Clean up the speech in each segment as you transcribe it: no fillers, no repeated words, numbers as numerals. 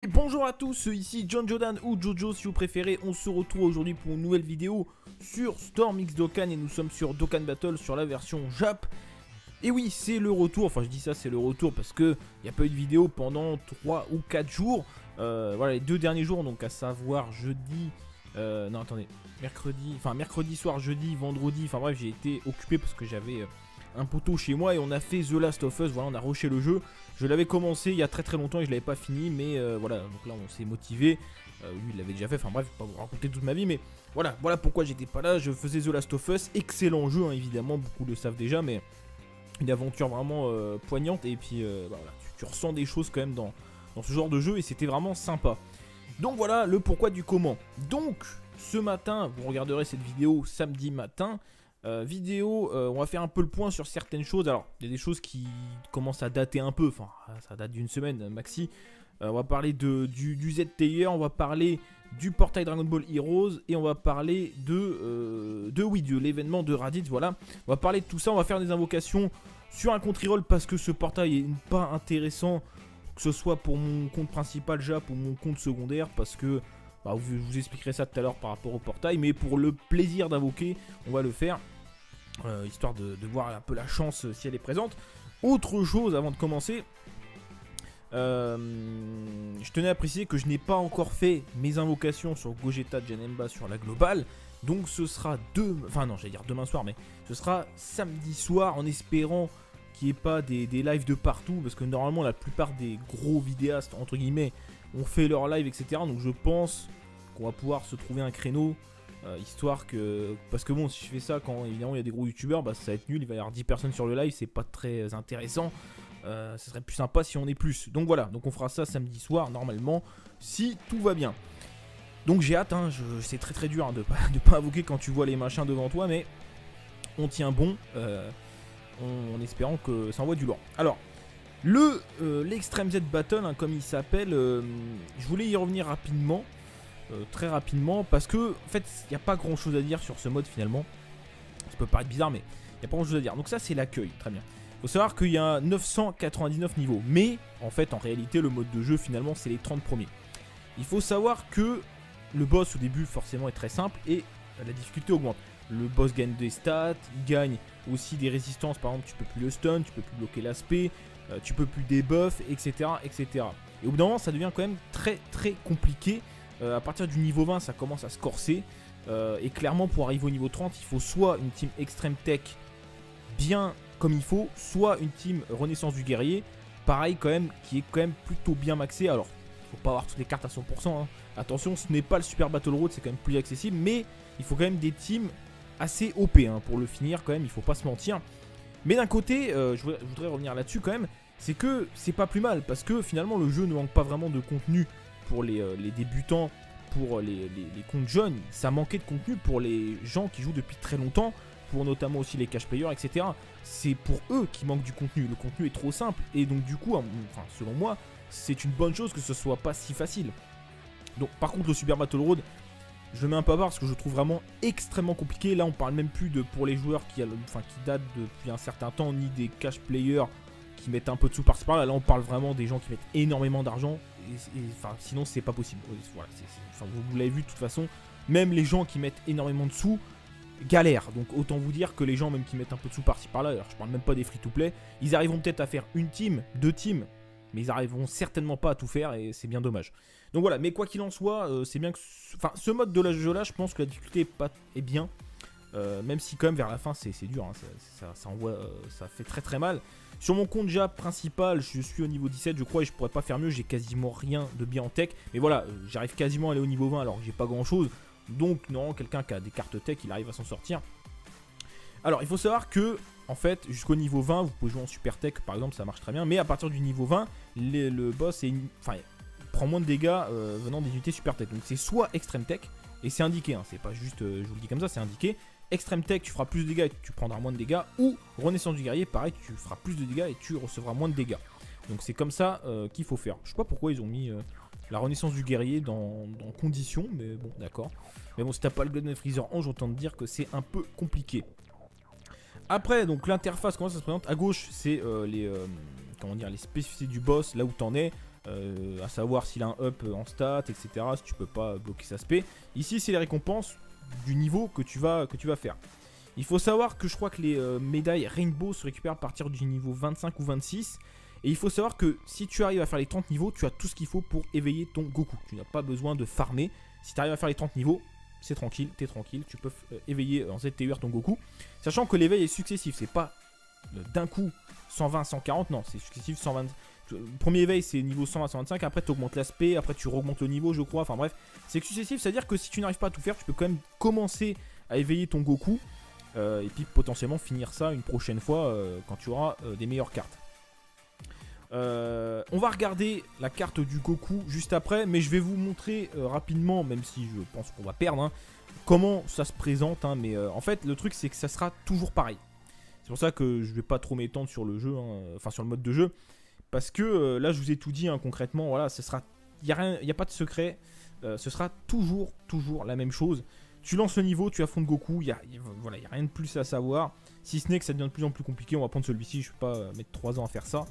Et bonjour à tous, ici John Jordan ou Jojo si vous préférez. On se retrouve aujourd'hui pour une nouvelle vidéo sur Storm X Dokkan et nous sommes sur Dokkan Battle sur la version Jap. Et oui, c'est le retour, enfin je dis ça, c'est le retour parce que il n'y a pas eu de vidéo pendant 3 ou 4 jours. Voilà, les 2 derniers jours, donc à savoir jeudi, non attendez, mercredi soir, jeudi, vendredi, enfin bref, j'ai été occupé parce que j'avais un poteau chez moi et on a fait The Last of Us, voilà, on a rushé le jeu. Je l'avais commencé il y a très longtemps et je l'avais pas fini, mais voilà, donc là on s'est motivé. Lui il l'avait déjà fait, enfin bref, je vais pas vous raconter toute ma vie, mais voilà pourquoi j'étais pas là. Je faisais The Last of Us, excellent jeu hein, évidemment, beaucoup le savent déjà, mais une aventure vraiment poignante et puis voilà, tu ressens des choses quand même dans ce genre de jeu et c'était vraiment sympa. Donc voilà le pourquoi du comment. Donc ce matin, vous regarderez cette vidéo samedi matin. On va faire un peu le point sur certaines choses. Alors, il y a des choses qui commencent à dater un peu, enfin, ça date d'une semaine maxi. On va parler du Z-Tier, on va parler du portail Dragon Ball Heroes et on va parler de l'événement de Raditz. Voilà, on va parler de tout ça. On va faire des invocations sur un compte reroll parce que ce portail est pas intéressant, que ce soit pour mon compte principal Jap ou mon compte secondaire, parce que je vous expliquerai ça tout à l'heure par rapport au portail, mais pour le plaisir d'invoquer, on va le faire, histoire de voir un peu la chance si elle est présente. Autre chose avant de commencer, je tenais à préciser que je n'ai pas encore fait mes invocations sur Gogeta Janemba sur la globale, donc ce sera demain soir, mais ce sera samedi soir en espérant qu'il n'y ait pas des lives de partout, parce que normalement la plupart des gros vidéastes, entre guillemets, ont fait leur live, etc. Donc je pense qu'on va pouvoir se trouver un créneau, histoire que... Parce que bon, si je fais ça quand évidemment il y a des gros youtubeurs, ça va être nul, il va y avoir 10 personnes sur le live, c'est pas très intéressant. Ce serait plus sympa si on est plus. Donc voilà, donc on fera ça samedi soir normalement, si tout va bien. Donc j'ai hâte, hein, c'est très dur hein, de pas invoquer quand tu vois les machins devant toi, mais on tient bon, en espérant que ça envoie du lourd. Alors, l'Extreme Z Battle, hein, comme il s'appelle, je voulais y revenir rapidement, très rapidement, parce que en fait, il n'y a pas grand chose à dire sur ce mode finalement. Ça peut paraître bizarre, mais il n'y a pas grand chose à dire. Donc ça, c'est l'accueil, très bien. Il faut savoir qu'il y a 999 niveaux, mais en fait, en réalité, le mode de jeu finalement, c'est les 30 premiers. Il faut savoir que le boss au début, forcément, est très simple et la difficulté augmente. Le boss gagne des stats, il gagne aussi des résistances, par exemple, tu peux plus le stun, tu peux plus bloquer l'aspect. Tu peux plus debuff, etc., etc. Et au bout d'un moment, ça devient quand même très compliqué. À partir du niveau 20, ça commence à se corser. Et clairement, pour arriver au niveau 30, il faut soit une team Extreme Tech bien comme il faut, soit une team Renaissance du Guerrier, pareil quand même, qui est quand même plutôt bien maxé. Alors, il faut pas avoir toutes les cartes à 100%. Hein. Attention, ce n'est pas le Super Battle Road, c'est quand même plus accessible, mais il faut quand même des teams assez OP hein, pour le finir quand même, il faut pas se mentir. Mais d'un côté, je voudrais revenir là-dessus quand même, c'est que c'est pas plus mal, parce que finalement le jeu ne manque pas vraiment de contenu pour les débutants, pour les comptes jeunes. Ça manquait de contenu pour les gens qui jouent depuis très longtemps, pour notamment aussi les cash players, etc. C'est pour eux qui manque du contenu, le contenu est trop simple, et donc du coup, enfin, selon moi, c'est une bonne chose que ce soit pas si facile. Donc par contre le Super Battle Road, je le mets un peu à part parce que je le trouve vraiment extrêmement compliqué. Là on parle même plus de pour les joueurs qui datent depuis un certain temps, ni des cash players qui mettent un peu de sous par-ci par-là. Là on parle vraiment des gens qui mettent énormément d'argent. Sinon c'est pas possible. Voilà, vous l'avez vu de toute façon. Même les gens qui mettent énormément de sous galèrent. Donc autant vous dire que les gens même qui mettent un peu de sous par-ci par-là, alors je parle même pas des free-to-play, ils arriveront peut-être à faire une team, 2 teams, mais ils arriveront certainement pas à tout faire et c'est bien dommage. Donc voilà, mais quoi qu'il en soit, c'est bien que... ce mode de la jeu là, je pense que la difficulté est bien. Même si quand même vers la fin c'est dur, hein, ça fait très mal. Sur mon compte Jap principal, je suis au niveau 17 je crois et je pourrais pas faire mieux, j'ai quasiment rien de bien en tech. Mais voilà, j'arrive quasiment à aller au niveau 20 alors que j'ai pas grand chose. Donc non, quelqu'un qui a des cartes tech, il arrive à s'en sortir. Alors il faut savoir que en fait jusqu'au niveau 20 vous pouvez jouer en super tech par exemple, ça marche très bien. Mais à partir du niveau 20 le boss prend moins de dégâts venant des unités super tech. Donc c'est soit extreme tech, et c'est indiqué, hein, c'est pas juste je vous le dis comme ça, c'est indiqué. Extreme tech, tu feras plus de dégâts et tu prendras moins de dégâts. Ou Renaissance du Guerrier, pareil, tu feras plus de dégâts et tu recevras moins de dégâts. Donc c'est comme ça qu'il faut faire. Je sais pas pourquoi ils ont mis la Renaissance du Guerrier dans conditions, mais bon, d'accord. Mais bon, si t'as pas le Blood Freezer Ange, j'entends te dire que c'est un peu compliqué. Après, donc l'interface, comment ça se présente? À gauche, c'est les spécificités du boss, là où t'en es. à savoir s'il a un up en stats, etc. Si tu peux pas bloquer sa spé. Ici, c'est les récompenses du niveau que tu vas faire. Il faut savoir que je crois que les médailles Rainbow se récupèrent à partir du niveau 25 ou 26. Et il faut savoir que si tu arrives à faire les 30 niveaux, tu as tout ce qu'il faut pour éveiller ton Goku. Tu n'as pas besoin de farmer. Si tu arrives à faire les 30 niveaux, c'est tranquille, t'es tranquille. Tu peux éveiller en ZTUR ton Goku. Sachant que l'éveil est successif, c'est pas d'un coup 120, 140, non, c'est successif 120. Le premier éveil c'est niveau 120, 125, après tu augmentes l'aspect, après tu augmentes le niveau, je crois. Enfin bref, c'est successif, c'est-à-dire que si tu n'arrives pas à tout faire, tu peux quand même commencer à éveiller ton Goku. Et puis potentiellement finir ça une prochaine fois quand tu auras des meilleures cartes. On va regarder la carte du Goku juste après, mais je vais vous montrer rapidement, même si je pense qu'on va perdre, hein, comment ça se présente. Hein, mais en fait, le truc c'est que ça sera toujours pareil. C'est pour ça que je vais pas trop m'étendre sur le jeu, hein, enfin sur le mode de jeu, parce que là je vous ai tout dit, hein, concrètement. Voilà, ce sera, y a pas de secret, ce sera toujours la même chose. Tu lances le niveau, tu affrontes Goku, voilà, y a rien de plus à savoir. Si ce n'est que ça devient de plus en plus compliqué, on va prendre celui-ci, je ne vais pas mettre 3 ans à faire ça. De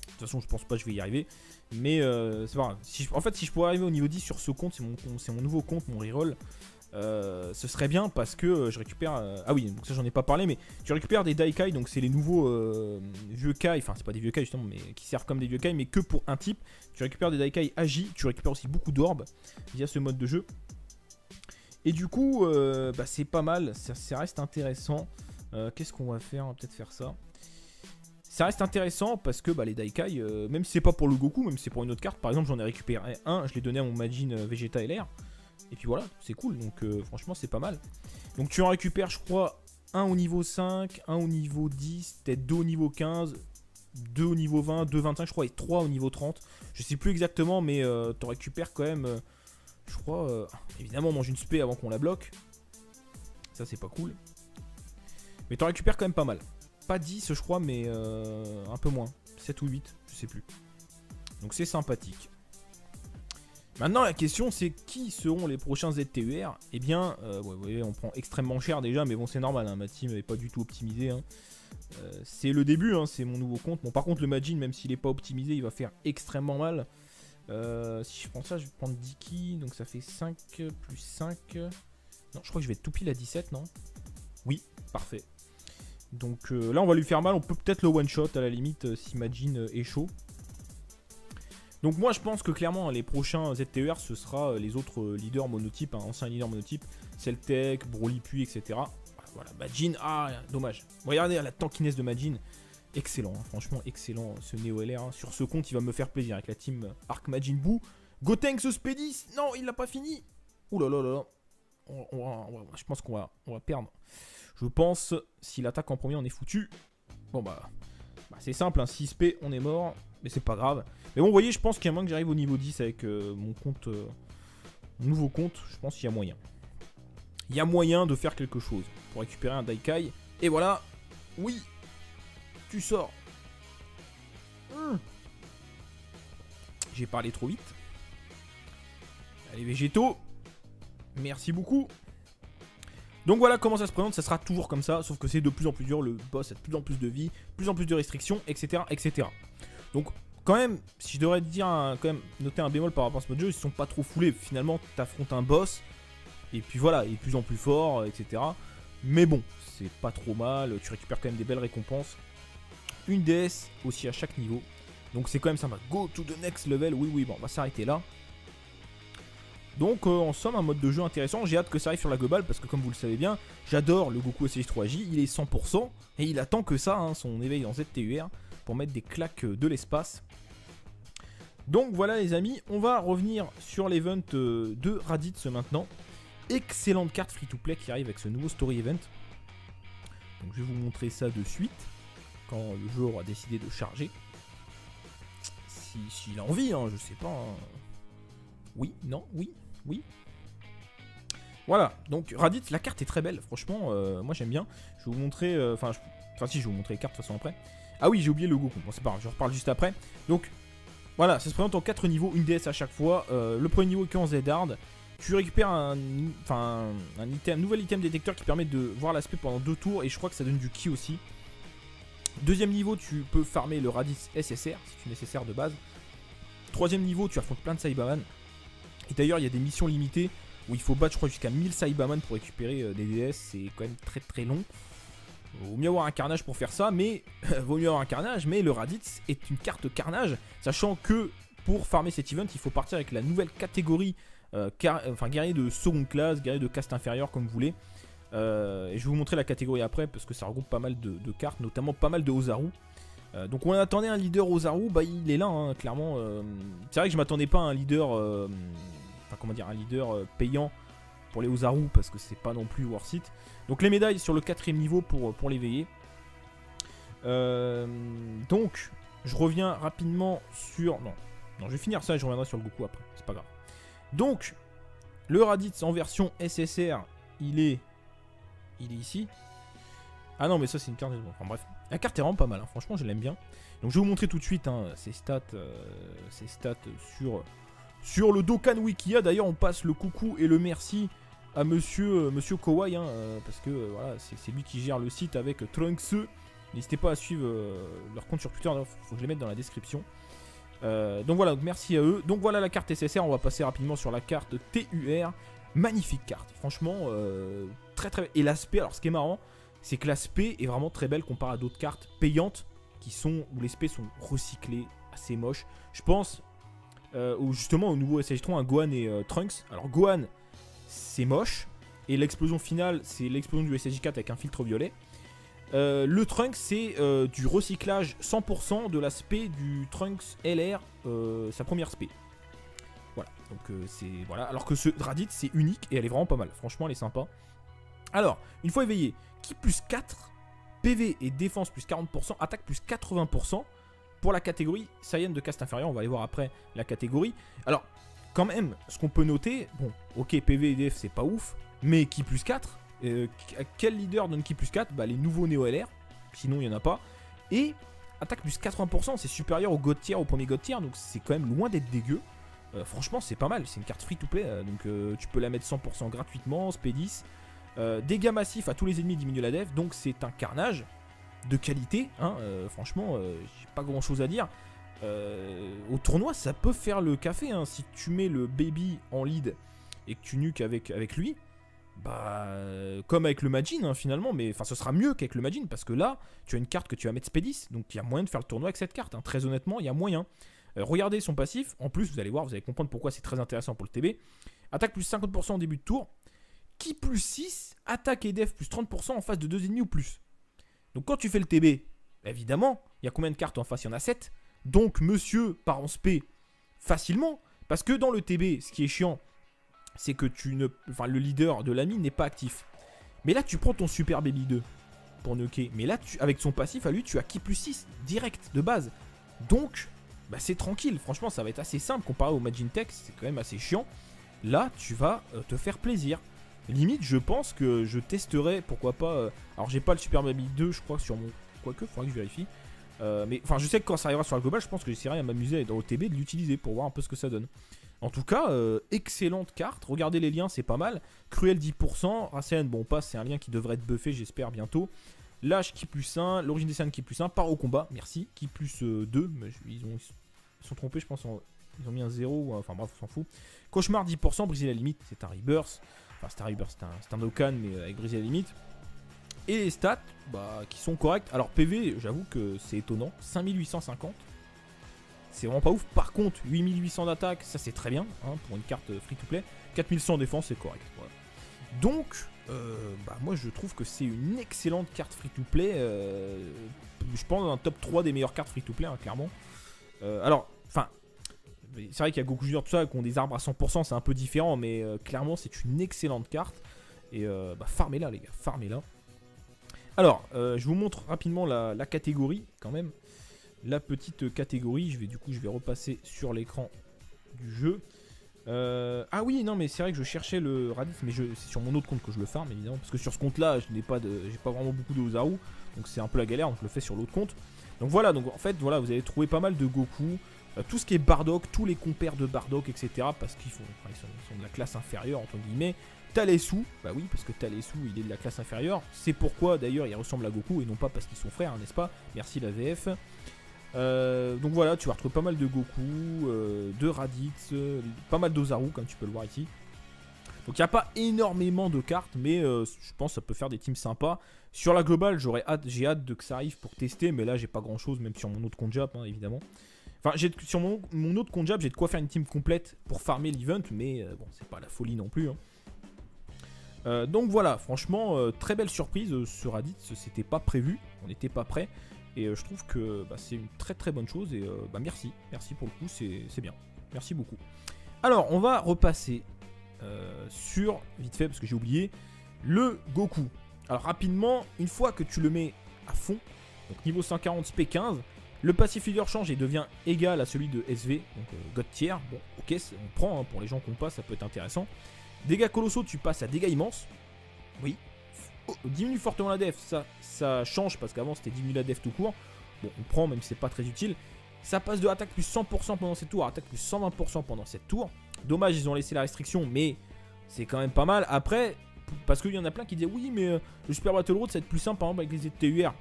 toute façon, je pense pas que je vais y arriver. Mais c'est pas grave. En fait, si je pourrais arriver au niveau 10 sur ce compte, c'est mon nouveau compte, mon reroll. Ce serait bien parce que je récupère... ah oui, donc ça j'en ai pas parlé, mais tu récupères des Daikai, donc c'est les nouveaux vieux Kai, enfin c'est pas des vieux Kai justement, mais qui servent comme des vieux Kai, mais que pour un type. Tu récupères des Daikai Agi, tu récupères aussi beaucoup d'orbes via ce mode de jeu. Et du coup, c'est pas mal, ça reste intéressant. Qu'est-ce qu'on va faire? On va peut-être faire ça. Ça reste intéressant parce que les Daikai, même si c'est pas pour le Goku, même si c'est pour une autre carte, par exemple j'en ai récupéré un, je l'ai donné à mon Majin Vegeta LR. Et puis voilà, c'est cool, donc franchement c'est pas mal. Donc tu en récupères je crois un au niveau 5, un au niveau 10, peut-être 2 au niveau 15, 2 au niveau 20, 2 25 je crois, et 3 au niveau 30. Je sais plus exactement, mais tu récupères quand même... je crois, évidemment, on mange une spé avant qu'on la bloque. Ça, c'est pas cool. Mais t'en récupères quand même pas mal. Pas 10, je crois, mais un peu moins. 7 ou 8, je sais plus. Donc, c'est sympathique. Maintenant, la question, c'est qui seront les prochains ZTUR? Eh bien, vous voyez, on prend extrêmement cher déjà, mais bon, c'est normal. Hein, ma team n'est pas du tout optimisée. Hein. C'est le début, hein, c'est mon nouveau compte. Bon, par contre, le Majin, même s'il n'est pas optimisé, il va faire extrêmement mal. Si je prends ça, je vais prendre 10 ki, donc ça fait 5 plus 5. Non, je crois que je vais être tout pile à 17, non? Oui, parfait. Donc là, on va lui faire mal. On peut peut-être le one-shot à la limite si Majin est chaud. Donc moi, je pense que clairement, les prochains ZTUR, ce sera les autres leaders monotypes, hein, anciens leaders monotypes, Celtec, Broly Pui, etc. Voilà, Majin, dommage. Regardez la tankiness de Majin. Excellent, hein, franchement excellent ce Neo LR. Hein. Sur ce compte, il va me faire plaisir avec la team Arc Majin Buu. Gotenks Spedis, non, il l'a pas fini. Ouh là là là. Je pense qu'on va perdre. Je pense, s'il attaque en premier, on est foutu. Bon c'est simple, hein, 6P, on est mort. Mais c'est pas grave. Mais bon, vous voyez, je pense qu'il y a moyen que j'arrive au niveau 10 avec mon compte, mon nouveau compte. Je pense qu'il y a moyen. Il y a moyen de faire quelque chose pour récupérer un Daikai. Et voilà, oui. Tu sors. J'ai parlé trop vite. Allez, végétaux. Merci beaucoup. Donc voilà comment ça se présente. Ça sera toujours comme ça. Sauf que c'est de plus en plus dur. Le boss a de plus en plus de vie. De plus en plus de restrictions, etc. etc. Donc quand même, si je devrais te dire, quand même noter un bémol par rapport à ce mode de jeu, ils ne sont pas trop foulés. Finalement, tu affrontes un boss. Et puis voilà, il est de plus en plus fort, etc. Mais bon, c'est pas trop mal. Tu récupères quand même des belles récompenses. Une DS aussi à chaque niveau. Donc c'est quand même sympa. Go to the next level. Oui, bon, on va s'arrêter là. Donc en somme, un mode de jeu intéressant. J'ai hâte que ça arrive sur la globale parce que comme vous le savez bien, j'adore le Goku SH3J. Il est 100% et il attend que ça, hein, son éveil en ZTUR, pour mettre des claques de l'espace. Donc voilà les amis, on va revenir sur l'event de Raditz maintenant. Excellente carte free-to-play qui arrive avec ce nouveau story event. Donc je vais vous montrer ça de suite. Quand le jeu aura décidé de charger. S'il a envie, hein, je sais pas. Hein. Oui, non, oui. Voilà, donc Raditz, la carte est très belle, franchement, moi j'aime bien. Je vais vous montrer, si je vais vous montrer les cartes de toute façon après. Ah oui, j'ai oublié le Goku, bon c'est pas grave, je reparle juste après. Donc, voilà, ça se présente en 4 niveaux, une DS à chaque fois. Le premier niveau est en Z-Hard. Tu récupères un nouvel item détecteur qui permet de voir l'aspect pendant 2 tours et je crois que ça donne du ki aussi. Deuxième niveau, tu peux farmer le Raditz SSR, c'est une SSR de base. 3ème niveau, tu affrontes plein de Saibaman. Et d'ailleurs, il y a des missions limitées où il faut battre, je crois, jusqu'à 1000 Saibaman pour récupérer des DS. C'est quand même très très long. Vaut mieux avoir un carnage pour faire ça, mais vaut mieux avoir un carnage. Mais le Raditz est une carte carnage, sachant que pour farmer cet event, il faut partir avec la nouvelle catégorie, guerrier de seconde classe, guerrier de caste inférieure, comme vous voulez. Et je vais vous montrer la catégorie après, parce que ça regroupe pas mal de cartes, notamment pas mal de Ozaru. Donc on attendait un leader Ozaru, bah il est là, hein, clairement. C'est vrai que je m'attendais pas à un leader, un leader payant pour les Ozaru, parce que c'est pas non plus worth it. Donc les médailles sur le 4ème niveau pour l'éveiller. Donc je reviens rapidement sur... Non, je vais finir ça et je reviendrai sur le Goku après, c'est pas grave. Donc le Raditz en version SSR, il est ici. Ah non, mais ça c'est une carte. Enfin bref, la carte est vraiment pas mal, hein. Franchement je l'aime bien. Donc je vais vous montrer tout de suite ses stats sur le Dokkan Wikia. D'ailleurs on passe le coucou et le merci à monsieur Kowai, hein, parce que voilà, c'est lui qui gère le site avec Trunks. N'hésitez pas à suivre leur compte sur Twitter, il faut que je les mette dans la description. Donc voilà, donc merci à eux. Donc voilà la carte SSR, on va passer rapidement sur la carte TUR. Magnifique carte, franchement, très très belle. Et l'aspect, alors ce qui est marrant, c'est que l'aspect est vraiment très belle comparé à d'autres cartes payantes où les aspects sont recyclés, assez moches. Je pense justement au nouveau SSJ3, un Gohan et Trunks. Alors Gohan, c'est moche, et l'explosion finale, c'est l'explosion du SSJ4 avec un filtre violet. Le Trunks, c'est du recyclage 100% de l'aspect du Trunks LR, sa première spé. Voilà, donc c'est... Voilà, alors que ce Raditz, c'est unique, et elle est vraiment pas mal. Franchement, elle est sympa. Alors, une fois éveillé, Ki plus 4, PV et défense plus 40%, attaque plus 80% pour la catégorie Saiyan de caste inférieure. On va aller voir après la catégorie. Alors, quand même, ce qu'on peut noter, bon, ok, PV et DF, c'est pas ouf, mais Ki plus 4, quel leader donne Ki plus 4 ? Bah, les nouveaux Neo LR, sinon il n'y en a pas. Et attaque plus 80%, c'est supérieur au God Tier, au premier God Tier, donc c'est quand même loin d'être dégueu. Franchement, c'est pas mal, c'est une carte free to play, donc tu peux la mettre 100% gratuitement, SP10. Dégâts massifs à tous les ennemis diminue la def, donc c'est un carnage de qualité, hein, franchement, j'ai pas grand chose à dire. Au tournoi, ça peut faire le café, hein, si tu mets le baby en lead et que tu nuques avec lui, bah, comme avec le Majin, hein, finalement, mais enfin, ce sera mieux qu'avec le Majin, parce que là, tu as une carte que tu vas mettre SP10, donc il y a moyen de faire le tournoi avec cette carte, hein, très honnêtement, il y a moyen. Regardez son passif, en plus, vous allez voir, vous allez comprendre pourquoi c'est très intéressant pour le TB. Attaque plus 50% au début de tour, Ki plus 6, attaque et def plus 30% en face de 2 ennemis ou plus. Donc quand tu fais le TB, évidemment, il y a combien de cartes en face ? Il y en a 7. Donc monsieur part en spé facilement, parce que dans le TB, ce qui est chiant, c'est que le leader de l'ami n'est pas actif. Mais là, tu prends ton Super Baby 2 pour nuker. Mais là, avec son passif à lui, tu as Ki plus 6 direct de base. Donc, bah, c'est tranquille. Franchement, ça va être assez simple comparé au Majin Tech. C'est quand même assez chiant. Là, tu vas te faire plaisir. Limite, je pense que je testerai, pourquoi pas. Alors, j'ai pas le Super Baby 2, je crois, sur mon. Quoique, faudra que je vérifie. Mais enfin, je sais que quand ça arrivera sur la globale, je pense que j'essaierai à m'amuser dans OTB de l'utiliser pour voir un peu ce que ça donne. En tout cas, excellente carte. Regardez les liens, c'est pas mal. Cruel 10%. Rasen, bon, passe, c'est un lien qui devrait être buffé, j'espère, bientôt. Lâche Ki plus 1. L'origine des Saiyans Ki plus 1. Part au combat, merci. Ki plus 2. Mais ils sont trompés, je pense. Ils ont mis un 0. Enfin bref, on s'en fout. Cauchemar 10%. Briser la limite, c'est un Rebirth. Enfin, c'est un Rebirth, c'est un Dokkan, mais avec briser la limite. Et les stats, bah, qui sont corrects. Alors, PV, j'avoue que c'est étonnant. 5850. C'est vraiment pas ouf. Par contre, 8800 d'attaque, ça c'est très bien, hein, pour une carte free-to-play. 4100 en défense, c'est correct. Voilà. Donc, bah, moi je trouve que c'est une excellente carte free-to-play. Je pense dans un top 3 des meilleures cartes free-to-play, hein, clairement. Alors, enfin, c'est vrai qu'il y a Goku Junior, tout ça, qui ont des arbres à 100%, c'est un peu différent, mais clairement c'est une excellente carte. Et bah, farmez-la, les gars, farmez-la. Alors, je vous montre rapidement la catégorie, quand même. La petite catégorie, je vais repasser sur l'écran du jeu. Ah oui, non, mais c'est vrai que je cherchais le Raditz, mais c'est sur mon autre compte que je le farm, évidemment, parce que sur ce compte-là, j'ai pas vraiment beaucoup de Ozaru, donc c'est un peu la galère, donc je le fais sur l'autre compte. Donc voilà, en fait, voilà, vous allez trouver pas mal de Goku, tout ce qui est Bardock, tous les compères de Bardock, etc., parce qu'ils sont de la classe inférieure, entre guillemets. Talesu, bah oui, parce que Talesu, il est de la classe inférieure. C'est pourquoi, d'ailleurs, il ressemble à Goku, et non pas parce qu'ils sont frères, hein, n'est-ce pas? Merci la VF. Donc voilà, tu vas retrouver pas mal de Goku, de Raditz, pas mal d'Ozaru comme tu peux le voir ici. Donc il n'y a pas énormément de cartes, mais je pense que ça peut faire des teams sympas. Sur la globale, j'ai hâte de que ça arrive pour tester, mais là j'ai pas grand chose, même sur mon autre compte Jap, hein, évidemment. Enfin, sur mon autre compte Jap, j'ai de quoi faire une team complète pour farmer l'event, mais bon, c'est pas la folie non plus. Hein. Donc voilà, franchement, très belle surprise sur Raditz, c'était pas prévu, on n'était pas prêt. Et je trouve que c'est une très très bonne chose, et merci pour le coup, c'est bien, merci beaucoup. Alors, on va repasser sur, vite fait, parce que j'ai oublié, le Goku. Alors rapidement, une fois que tu le mets à fond, donc niveau 140 SP15, le passif leader change et devient égal à celui de SV, donc God Tier. Bon, ok, on prend, hein, pour les gens qu'on passe, ça peut être intéressant. Dégâts colossaux, tu passes à dégâts immenses. Oui. Diminue fortement la def, ça change parce qu'avant c'était diminue la def tout court. Bon, on prend, même si c'est pas très utile. Ça passe de attaque plus 100% pendant cette tour à attaque plus 120% pendant cette tour. Dommage, ils ont laissé la restriction, mais c'est quand même pas mal. Après, parce qu'il y en a plein qui disent oui, mais le Super Battle Road, ça va être plus simple par exemple avec les ZTUR.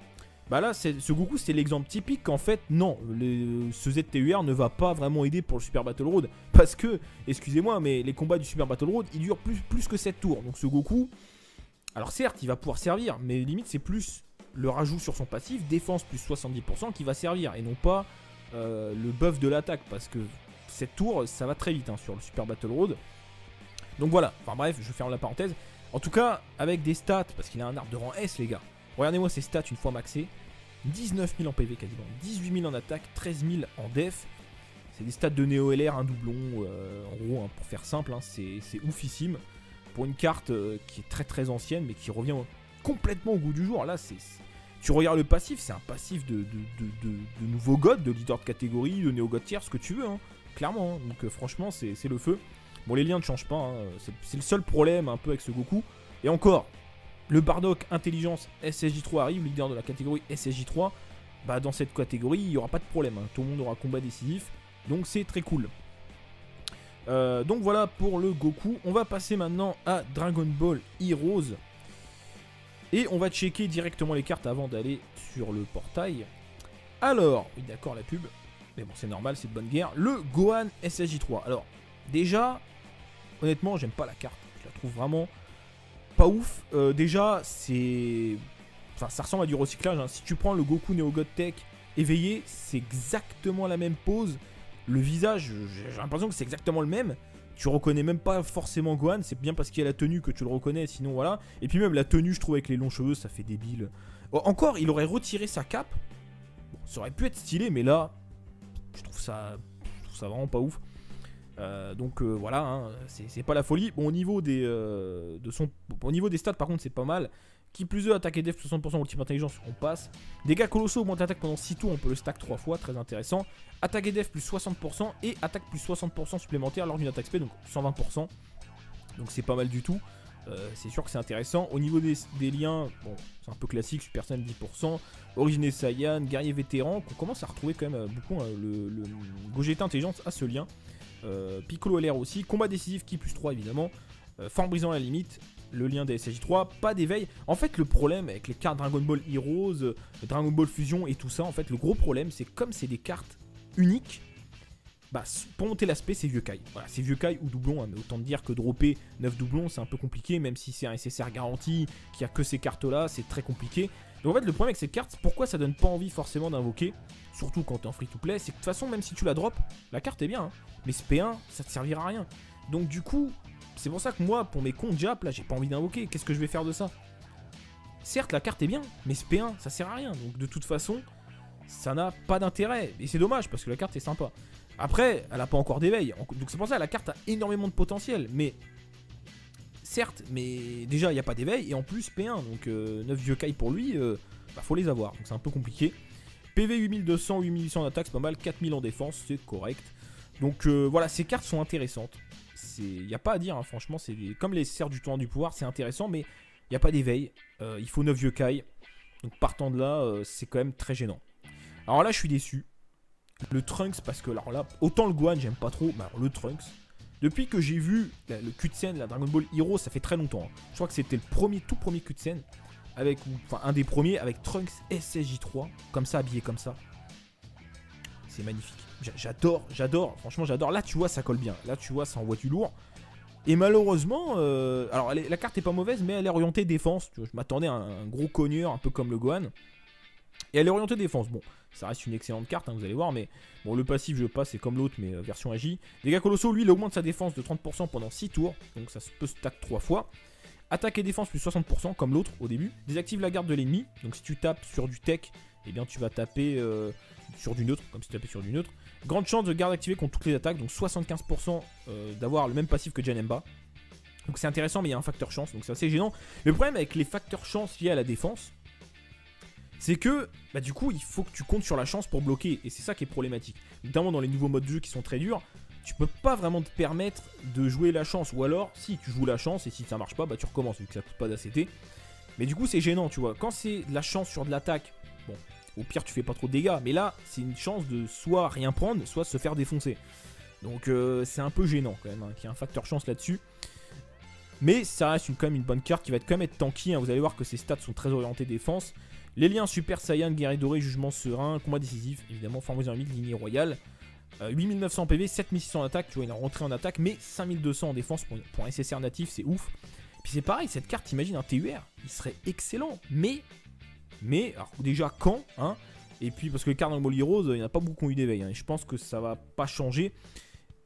Bah là, ce Goku, c'est l'exemple typique qu'en fait, non, ce ZTUR ne va pas vraiment aider pour le Super Battle Road. Parce que, excusez-moi, mais les combats du Super Battle Road, ils durent plus que cette tour. Donc ce Goku, alors certes, il va pouvoir servir, mais limite, c'est plus le rajout sur son passif, défense plus 70% qui va servir, et non pas le buff de l'attaque. Parce que cette tour, ça va très vite hein, sur le Super Battle Road. Donc voilà, enfin bref, je ferme la parenthèse. En tout cas, avec des stats, parce qu'il a un arbre de rang S, les gars. Regardez-moi ses stats une fois maxé. 19 000 en PV quasiment, 18 000 en attaque, 13 000 en def. C'est des stats de Néo LR, un doublon. En gros, hein, pour faire simple, hein, c'est oufissime. Pour une carte qui est très très ancienne, mais qui revient complètement au goût du jour. Là, tu regardes le passif, c'est un passif de nouveau god, de leader de catégorie, de Néo God Tier, ce que tu veux, hein, clairement. Hein. Donc franchement, c'est le feu. Bon, les liens ne changent pas, hein. C'est le seul problème un peu avec ce Goku. Et encore, le Bardock Intelligence SSJ3 arrive, leader de la catégorie SSJ3. Bah, dans cette catégorie, il n'y aura pas de problème. Hein. Tout le monde aura combat décisif. Donc c'est très cool. Donc voilà pour le Goku. On va passer maintenant à Dragon Ball Heroes. Et on va checker directement les cartes avant d'aller sur le portail. Alors, oui d'accord la pub. Mais bon c'est normal, c'est de bonne guerre. Le Gohan SSJ3. Alors, déjà, honnêtement, j'aime pas la carte. Je la trouve vraiment pas ouf. Déjà, c'est... Enfin, ça ressemble à du recyclage. Hein. Si tu prends le Goku Neo God Tech éveillé, c'est exactement la même pose. Le visage, j'ai l'impression que c'est exactement le même. Tu reconnais même pas forcément Gohan. C'est bien parce qu'il y a la tenue que tu le reconnais. Sinon, voilà. Et puis même la tenue, je trouve, avec les longs cheveux, ça fait débile. Encore, il aurait retiré sa cape. Bon, ça aurait pu être stylé, mais là, je trouve ça vraiment pas ouf. Donc voilà, hein, c'est pas la folie. Bon, au niveau des stats, par contre, c'est pas mal. Qui plus 2, attaque et def 60%, ultime intelligence, on passe. Dégâts colossaux, augmente l'attaque pendant 6 tours, on peut le stack 3 fois, très intéressant. Attaque et def plus 60% et attaque plus 60% supplémentaire lors d'une attaque spé, donc 120%. Donc c'est pas mal du tout. C'est sûr que c'est intéressant. Au niveau des liens, bon, c'est un peu classique, Super Saiyan 10%, Origine Saiyan, Guerrier Vétéran, qu'on commence à retrouver quand même beaucoup. Hein, le Gogeta Intelligence a ce lien. Piccolo LR aussi, combat décisif qui plus 3 évidemment, forme brisant à la limite, le lien des SSJ3, pas d'éveil. En fait le problème avec les cartes Dragon Ball Heroes, Dragon Ball Fusion et tout ça, en fait le gros problème c'est comme c'est des cartes uniques, bah pour monter l'aspect c'est vieux Kai. Voilà, c'est vieux Kai ou doublon, hein, mais autant dire que dropper 9 doublons c'est un peu compliqué, même si c'est un SSR garanti, qu'il n'y a que ces cartes là, c'est très compliqué. Donc en fait le problème avec ces cartes, pourquoi ça donne pas envie forcément d'invoquer, surtout quand t'es en free to play, c'est que de toute façon même si tu la drops, la carte est bien, hein, mais ce P1 ça te servira à rien. Donc du coup, c'est pour ça que moi pour mes comptes Jap là j'ai pas envie d'invoquer, qu'est-ce que je vais faire de ça? Certes la carte est bien, mais ce P1 ça sert à rien, donc de toute façon ça n'a pas d'intérêt, et c'est dommage parce que la carte est sympa. Après elle a pas encore d'éveil, donc c'est pour ça que la carte a énormément de potentiel, mais... Certes, mais déjà il n'y a pas d'éveil et en plus P1, donc 9 vieux Kai pour lui, bah, faut les avoir, donc c'est un peu compliqué. PV 8200, 8800 en attaque, c'est pas mal, 4000 en défense, c'est correct. Donc voilà, ces cartes sont intéressantes. Il n'y a pas à dire, hein, franchement, c'est comme les serres du tournoi du pouvoir, c'est intéressant, mais il n'y a pas d'éveil. Il faut 9 vieux Kai, donc partant de là, c'est quand même très gênant. Alors là, je suis déçu. Le Trunks, parce que alors là, autant le Gohan, j'aime pas trop, mais alors le Trunks. Depuis que j'ai vu le cutscene, la Dragon Ball Heroes, ça fait très longtemps. Hein. Je crois que c'était le tout premier cutscene, enfin un des premiers, avec Trunks SSJ3, comme ça, habillé comme ça. c'est magnifique. J'adore, franchement j'adore. Là tu vois ça colle bien, là tu vois ça envoie du lourd. Et malheureusement, alors la carte est pas mauvaise, mais elle est orientée défense. Tu vois, je m'attendais à un gros cogneur, un peu comme le Gohan. Et elle est orientée défense. Bon, ça reste une excellente carte, hein, vous allez voir, mais bon, le passif, je passe, c'est comme l'autre, mais version agi. Dégâts colossaux, lui, il augmente sa défense de 30% pendant 6 tours, donc ça peut stack 3 fois. Attaque et défense plus 60%, comme l'autre au début. Désactive la garde de l'ennemi, donc si tu tapes sur du tech, eh bien tu vas taper sur du neutre, comme si tu tapais sur du neutre. Grande chance de garde activée contre toutes les attaques, donc 75% d'avoir le même passif que Janemba. Donc c'est intéressant, mais il y a un facteur chance, donc c'est assez gênant. Le problème avec les facteurs chance liés à la défense, c'est que bah, du coup il faut que tu comptes sur la chance pour bloquer, et c'est ça qui est problématique. Notamment dans les nouveaux modes de jeu qui sont très durs, tu peux pas vraiment te permettre de jouer la chance, ou alors si tu joues la chance et si ça marche pas, bah tu recommences vu que ça coûte pas d'ACT. Mais du coup c'est gênant, tu vois. Quand c'est de la chance sur de l'attaque, bon, au pire tu fais pas trop de dégâts, mais là c'est une chance de soit rien prendre, soit se faire défoncer. Donc c'est un peu gênant quand même, hein, qu'il y a un facteur chance là-dessus. Mais ça reste quand même une bonne carte qui va quand même être tanky, hein. Vous allez voir que ses stats sont très orientés défense. Les liens Super Saiyan, Guerrier Doré, Jugement Serein, Combat Décisif, évidemment, Forme en 1000, Lignée Royale. 8900 PV, 7600 en attaque, tu vois, il est rentré en attaque, mais 5200 en défense pour un SSR natif, c'est ouf. Puis c'est pareil, cette carte, imagine un TUR, il serait excellent, mais, alors déjà quand, hein, et puis parce que les cartes dans le Ball Heroes, il n'y en a pas beaucoup qui ont eu d'éveil, hein, et je pense que ça va pas changer.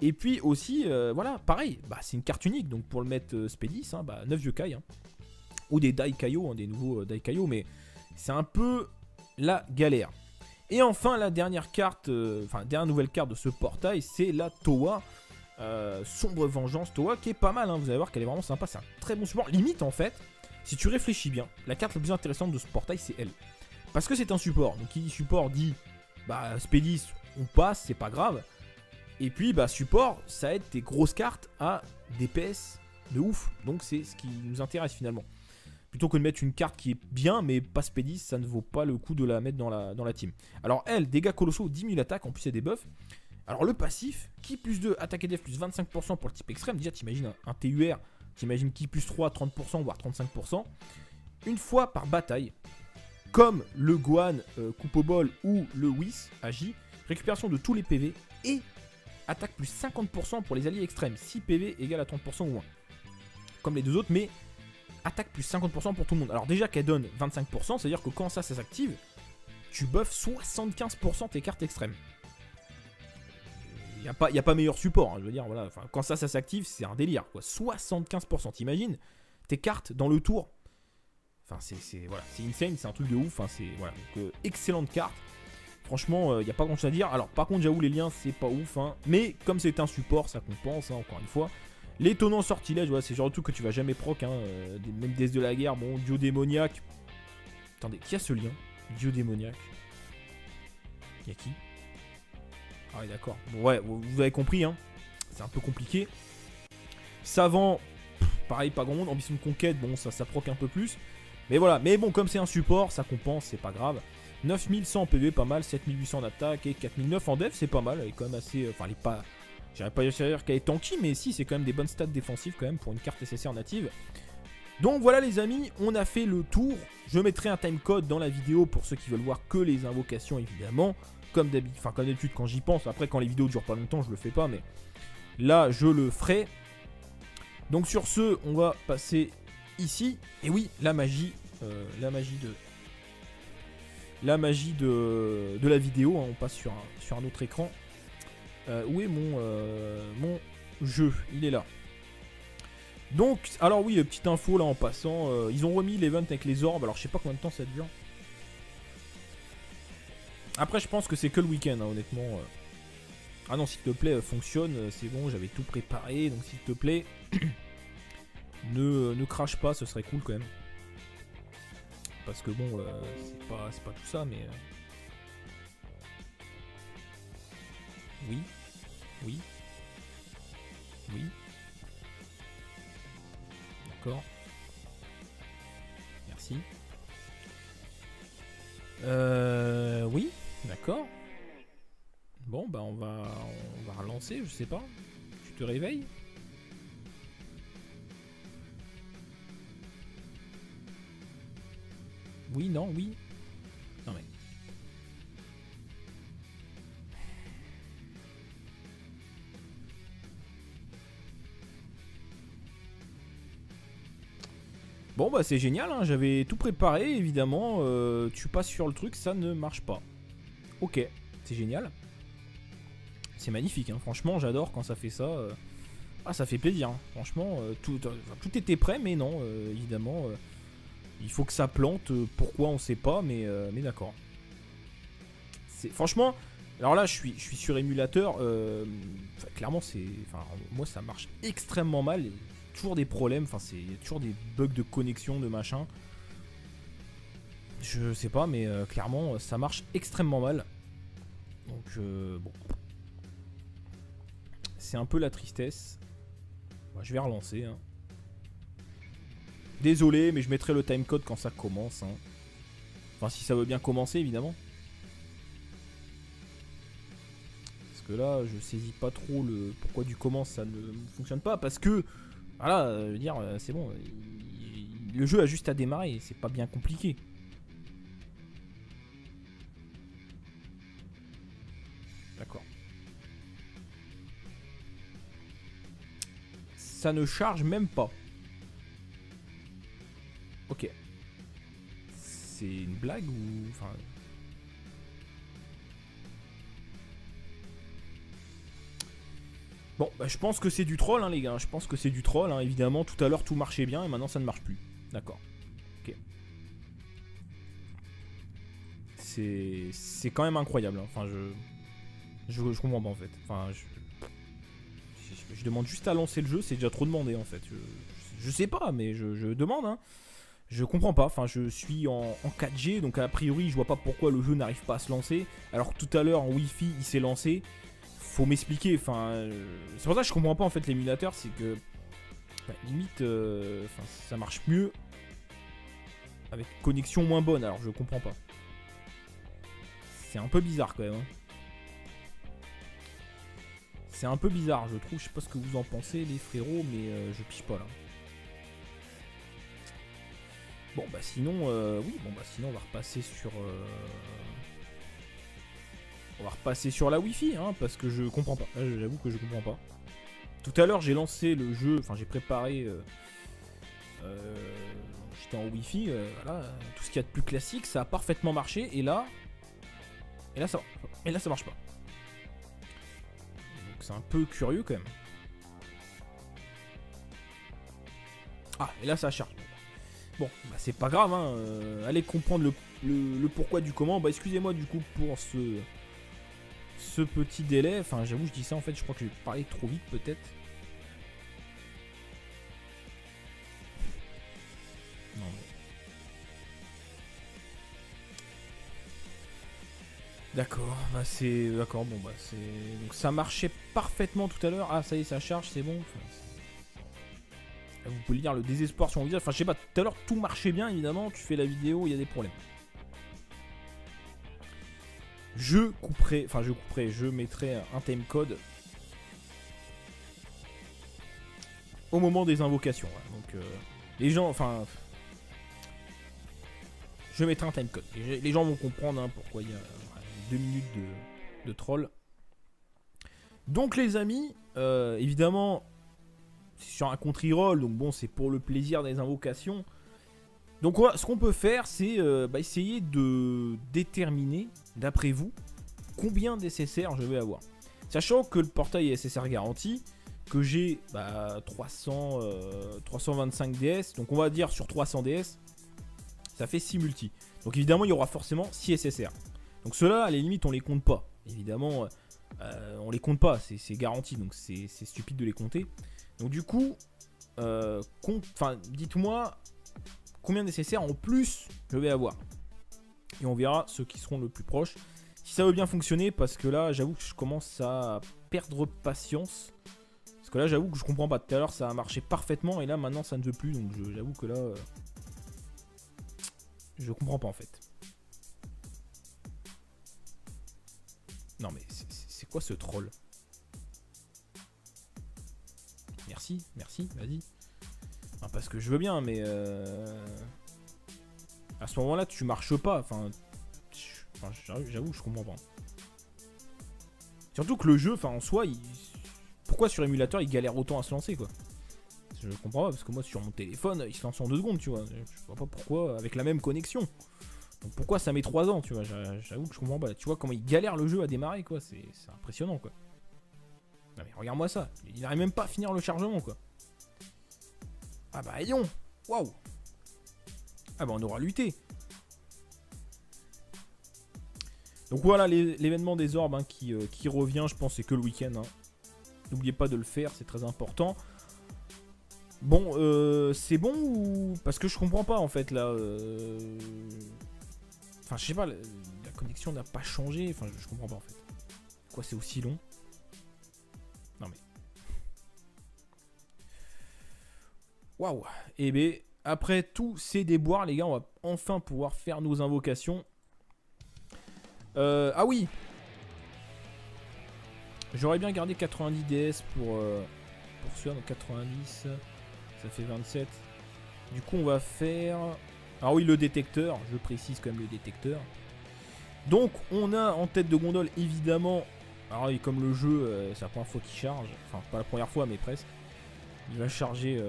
Et puis aussi, voilà, pareil, bah, c'est une carte unique, donc pour le mettre Spédis, hein, bah, 9 Yokai, hein, ou des Daikaio, hein, des nouveaux Daikaio, mais c'est un peu la galère. Et enfin, la dernière carte, dernière nouvelle carte de ce portail, c'est la Towa. Sombre Vengeance Towa, qui est pas mal, hein, vous allez voir qu'elle est vraiment sympa, c'est un très bon support. Limite, en fait, si tu réfléchis bien, la carte la plus intéressante de ce portail, c'est elle. Parce que c'est un support, donc qui dit support dit, bah, Spédis, on passe, c'est pas grave. Et puis, bah, support, ça aide tes grosses cartes à DPS de ouf. Donc, c'est ce qui nous intéresse finalement. Plutôt que de mettre une carte qui est bien, mais pas Spédis, ça ne vaut pas le coup de la mettre dans la team. Alors, elle, dégâts colossaux, 10 000 attaques, en plus, il y a des buffs. Alors, le passif, qui plus 2, attaque et def plus 25% pour le type extrême. Déjà, t'imagines un TUR, t'imagines qui plus 3, 30%, voire 35%. Une fois par bataille, comme le Gohan Coupe au bol ou le Whis agit, récupération de tous les PV et attaque plus 50% pour les alliés extrêmes, 6 PV égale à 30% ou moins. Comme les deux autres, mais attaque plus 50% pour tout le monde. Alors déjà qu'elle donne 25%, c'est-à-dire que quand ça s'active, tu buffes 75% tes cartes extrêmes. Il n'y a pas meilleur support, hein, je veux dire, voilà. Enfin, quand ça s'active, c'est un délire, quoi. 75%, t'imagines tes cartes dans le tour. Enfin, c'est insane, c'est un truc de ouf. Enfin, voilà. Donc, excellente carte. Franchement, il n'y a pas grand chose à dire. Alors, par contre, j'avoue, les liens, c'est pas ouf, hein. Mais comme c'est un support, ça compense, hein, encore une fois. L'étonnant sortilège, voilà, c'est le genre de truc que tu vas jamais proc, hein. Même déesse de la guerre, bon, dieu démoniaque. Attendez, qui a ce lien? Dieu démoniaque. Y'a qui? Ah ouais, d'accord. Bon, ouais, vous avez compris, hein. C'est un peu compliqué. Savant, pareil, pas grand monde. Ambition de conquête, bon, ça proc un peu plus. Mais voilà, mais bon, comme c'est un support, ça compense, c'est pas grave. 9100 PV, pas mal. 7800 en attaque et 4009 en def, c'est pas mal. Elle est quand même assez. Enfin, elle est pas. J'aurais pas dire qu'elle est tanky, mais si, c'est quand même des bonnes stats défensives quand même pour une carte SSR native. Donc voilà les amis, on a fait le tour. Je mettrai un timecode dans la vidéo pour ceux qui veulent voir que les invocations évidemment. Comme d'habitude quand j'y pense. Après quand les vidéos durent pas longtemps je le fais pas, mais là je le ferai. Donc sur ce, on va passer ici. Et oui, la magie de la vidéo, hein. On passe sur un autre écran. Où est mon jeu? Il est là. Donc, alors oui, petite info là en passant, ils ont remis l'event avec les orbes, alors je sais pas combien de temps ça dure. Après je pense que c'est que le week-end, hein, honnêtement. Ah non, s'il te plaît, fonctionne, c'est bon, j'avais tout préparé, donc s'il te plaît, ne crache pas, ce serait cool quand même. Parce que bon, c'est pas tout ça, mais... Oui. D'accord. Merci. Oui, d'accord. Bon, bah on va relancer, je sais pas. Tu te réveilles? Oui, non, oui. Non mais... Bon bah c'est génial, hein, j'avais tout préparé, évidemment, tu passes sur le truc, ça ne marche pas. Ok, c'est génial. C'est magnifique, hein. Franchement j'adore quand ça fait ça. Ah ça fait plaisir, hein. Franchement, tout était prêt, mais non, évidemment, il faut que ça plante, pourquoi on sait pas, mais d'accord. Franchement, alors là je suis sur émulateur, clairement moi ça marche extrêmement mal. Toujours des problèmes, c'est toujours des bugs de connexion, de machin. Je sais pas, mais clairement ça marche extrêmement mal. Donc bon. C'est un peu la tristesse. Je vais relancer. Hein. Désolé, mais je mettrai le timecode quand ça commence. Hein. Enfin, si ça veut bien commencer, évidemment. Parce que là, je saisis pas trop le pourquoi du comment ça ne fonctionne pas. Parce que voilà, je veux dire, c'est bon. Le jeu a juste à démarrer, c'est pas bien compliqué. D'accord. Ça ne charge même pas. Ok. C'est une blague ou... Enfin... Bon, bah, je pense que c'est du troll, hein, les gars. Je pense que c'est du troll, hein. Évidemment, tout à l'heure tout marchait bien et maintenant ça ne marche plus. D'accord. Ok. C'est quand même incroyable. Hein. Enfin, je comprends pas en fait. Enfin, je demande juste à lancer le jeu, c'est déjà trop demandé en fait. Je sais pas, mais je demande. Hein. Je comprends pas. Enfin, je suis en 4G, donc a priori, je vois pas pourquoi le jeu n'arrive pas à se lancer. Alors que tout à l'heure en Wi-Fi, il s'est lancé. Faut m'expliquer, enfin, c'est pour ça que je comprends pas en fait l'émulateur, c'est que limite, ça marche mieux avec connexion moins bonne, alors je comprends pas. C'est un peu bizarre quand même. Hein. C'est un peu bizarre, je trouve, je sais pas ce que vous en pensez les frérots, mais je piche pas là. Bon bah sinon, oui, bon bah sinon on va repasser sur... On va repasser sur la Wi-Fi, hein, parce que je comprends pas. J'avoue que je comprends pas. Tout à l'heure, j'ai lancé le jeu, enfin j'ai préparé. J'étais en Wi-Fi, voilà, tout ce qu'il y a de plus classique, ça a parfaitement marché, et là ça marche pas. Donc c'est un peu curieux quand même. Ah, et là ça charge. Bon, bah, c'est pas grave, hein. Allez comprendre le pourquoi du comment. Bah excusez-moi du coup pour ce petit délai, enfin j'avoue je dis ça en fait, je crois que j'ai parlé trop vite peut-être. Non mais... D'accord, bah c'est... D'accord, bon bah c'est... Donc ça marchait parfaitement tout à l'heure, ah ça y est ça charge, c'est bon. Vous pouvez lire le désespoir sur mon visage, enfin je sais pas, tout à l'heure tout marchait bien évidemment, tu fais la vidéo, il y a des problèmes. Je mettrai un timecode au moment des invocations. Ouais. Donc les gens, enfin, je mettrai un timecode. Les gens vont comprendre hein, pourquoi il y a 2 minutes de troll. Donc les amis, évidemment, c'est sur un contre-roll, donc bon, c'est pour le plaisir des invocations. Donc ce qu'on peut faire, c'est essayer de déterminer, d'après vous, combien d'SSR je vais avoir. Sachant que le portail est SSR garanti, que j'ai 325 DS, donc on va dire sur 300 DS, ça fait 6 multi. Donc évidemment, il y aura forcément 6 SSR. Donc ceux-là, à la limite, on les compte pas. Évidemment, on les compte pas, c'est garanti, donc c'est stupide de les compter. Donc du coup, dites-moi... combien de SSR en plus je vais avoir. Et on verra ceux qui seront le plus proches. Si ça veut bien fonctionner, parce que là, j'avoue que je commence à perdre patience. Parce que là, j'avoue que je comprends pas. Tout à l'heure, ça a marché parfaitement. Et là, maintenant, ça ne veut plus. Donc, j'avoue que là, je comprends pas en fait. Non, mais c'est quoi ce troll? Merci, vas-y. Enfin, parce que je veux bien, mais à ce moment-là, tu marches pas. Enfin, j'avoue, je comprends pas. Surtout que le jeu, en soi, pourquoi sur émulateur il galère autant à se lancer, quoi? Je comprends pas, parce que moi sur mon téléphone, il se lance en 2 secondes, tu vois. Je vois pas pourquoi, avec la même connexion. Donc pourquoi ça met 3 ans, tu vois. J'avoue que je comprends pas. Tu vois comment il galère le jeu à démarrer, quoi. C'est impressionnant, quoi. Non mais regarde-moi ça. Il n'arrive même pas à finir le chargement, quoi. Ah bah ayons. Waouh. Ah bah on aura lutté. Donc voilà l'événement des orbes hein, qui revient, je pense c'est que le week-end. Hein. N'oubliez pas de le faire, c'est très important. Bon, c'est bon ou... Parce que je comprends pas en fait là. Enfin je sais pas, la connexion n'a pas changé. Enfin je comprends pas en fait. Pourquoi c'est aussi long? Non mais... Waouh. Et bien après tous ces déboires les gars, on va enfin pouvoir faire nos invocations. Ah oui. J'aurais bien gardé 90 DS pour celui-là, donc 90, ça fait 27. Du coup on va faire... Ah oui le détecteur, je précise quand même le détecteur. Donc on a en tête de gondole évidemment... Alors comme le jeu, c'est la première fois qu'il charge, enfin pas la première fois mais presque. Il va charger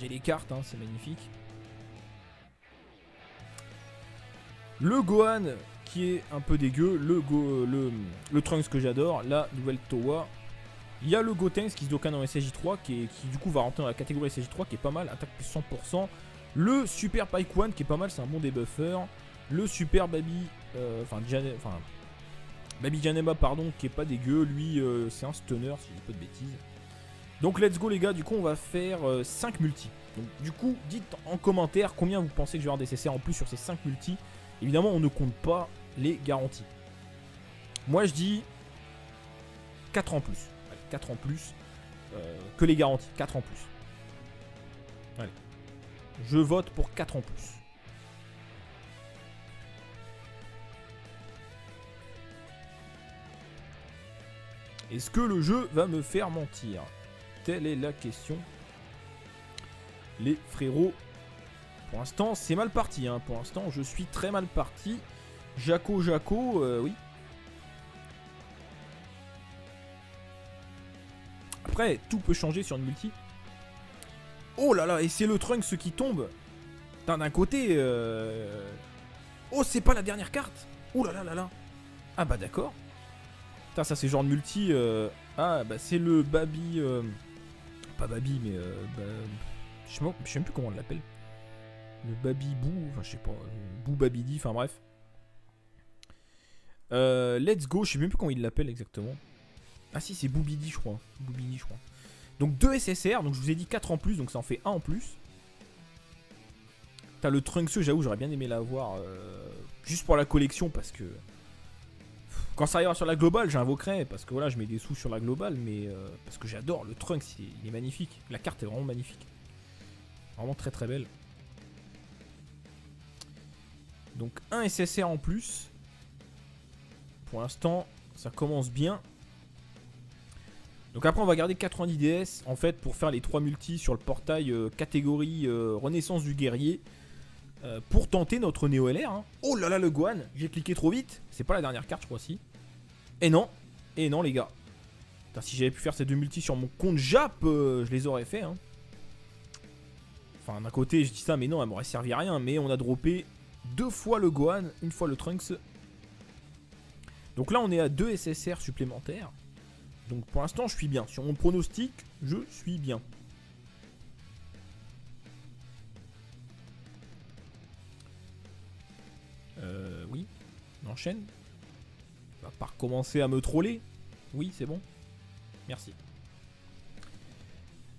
les cartes, hein, c'est magnifique. Le Gohan qui est un peu dégueu, le Trunks que j'adore, la nouvelle Towa. Il y a le Gotenks qui se docane en SSJ3 qui du coup va rentrer dans la catégorie SSJ3 qui est pas mal, attaque plus 100%. Le Super Paikwan qui est pas mal, c'est un bon debuffer. Le Super Baby, Baby Janemba pardon, qui est pas dégueu, lui c'est un stunner si je dis pas de bêtises. Donc let's go les gars, du coup on va faire 5 multi. Donc du coup dites en commentaire combien vous pensez que je vais avoir des CCR en plus sur ces 5 multi. Évidemment on ne compte pas les garanties. Moi je dis 4 en plus. Allez, 4 en plus que les garanties. 4 en plus. Allez. Je vote pour 4 en plus. Est-ce que le jeu va me faire mentir? Telle est la question. Les frérots. Pour l'instant, c'est mal parti. Hein. Pour l'instant, je suis très mal parti. Jaco, oui. Après, tout peut changer sur une multi. Oh là là, et c'est le Trunks qui tombe. D'un côté... Oh, c'est pas la dernière carte. Oh là là là là. Ah bah d'accord. Putain, ça c'est genre de multi... Ah bah c'est le Baby... Pas Baby, mais... Je sais même plus comment on l'appelle. Le Baby Boo, enfin je sais pas, Boo Babidi, enfin bref. Let's go, je sais même plus comment il l'appelle exactement. Ah si, c'est Boubidi je crois. Boubidi je crois. Donc 2 SSR, donc je vous ai dit 4 en plus, donc ça en fait 1 en plus. T'as le Trunks, j'avoue j'aurais bien aimé l'avoir juste pour la collection parce que... Quand ça arrivera sur la globale, j'invoquerai parce que voilà, je mets des sous sur la globale, mais parce que j'adore le Trunks, il est magnifique. La carte est vraiment magnifique. Vraiment très très belle. Donc un SSR en plus. Pour l'instant, ça commence bien. Donc après, on va garder 90 DS en fait pour faire les 3 multis sur le portail catégorie Renaissance du Guerrier. Pour tenter notre Néo LR. Hein. Oh là là, le Gohan, j'ai cliqué trop vite. C'est pas la dernière carte, je crois, si. Et non, les gars. Putain, si j'avais pu faire ces 2 multis sur mon compte Jap, je les aurais fait. Hein. Enfin, d'un côté, je dis ça, mais non, elle m'aurait servi à rien. Mais on a droppé 2 fois le Gohan, 1 fois le Trunks. Donc là, on est à 2 SSR supplémentaires. Donc pour l'instant, je suis bien. Sur mon pronostic, je suis bien. Oui, on enchaîne. On va pas recommencer à me troller. Oui, c'est bon. Merci.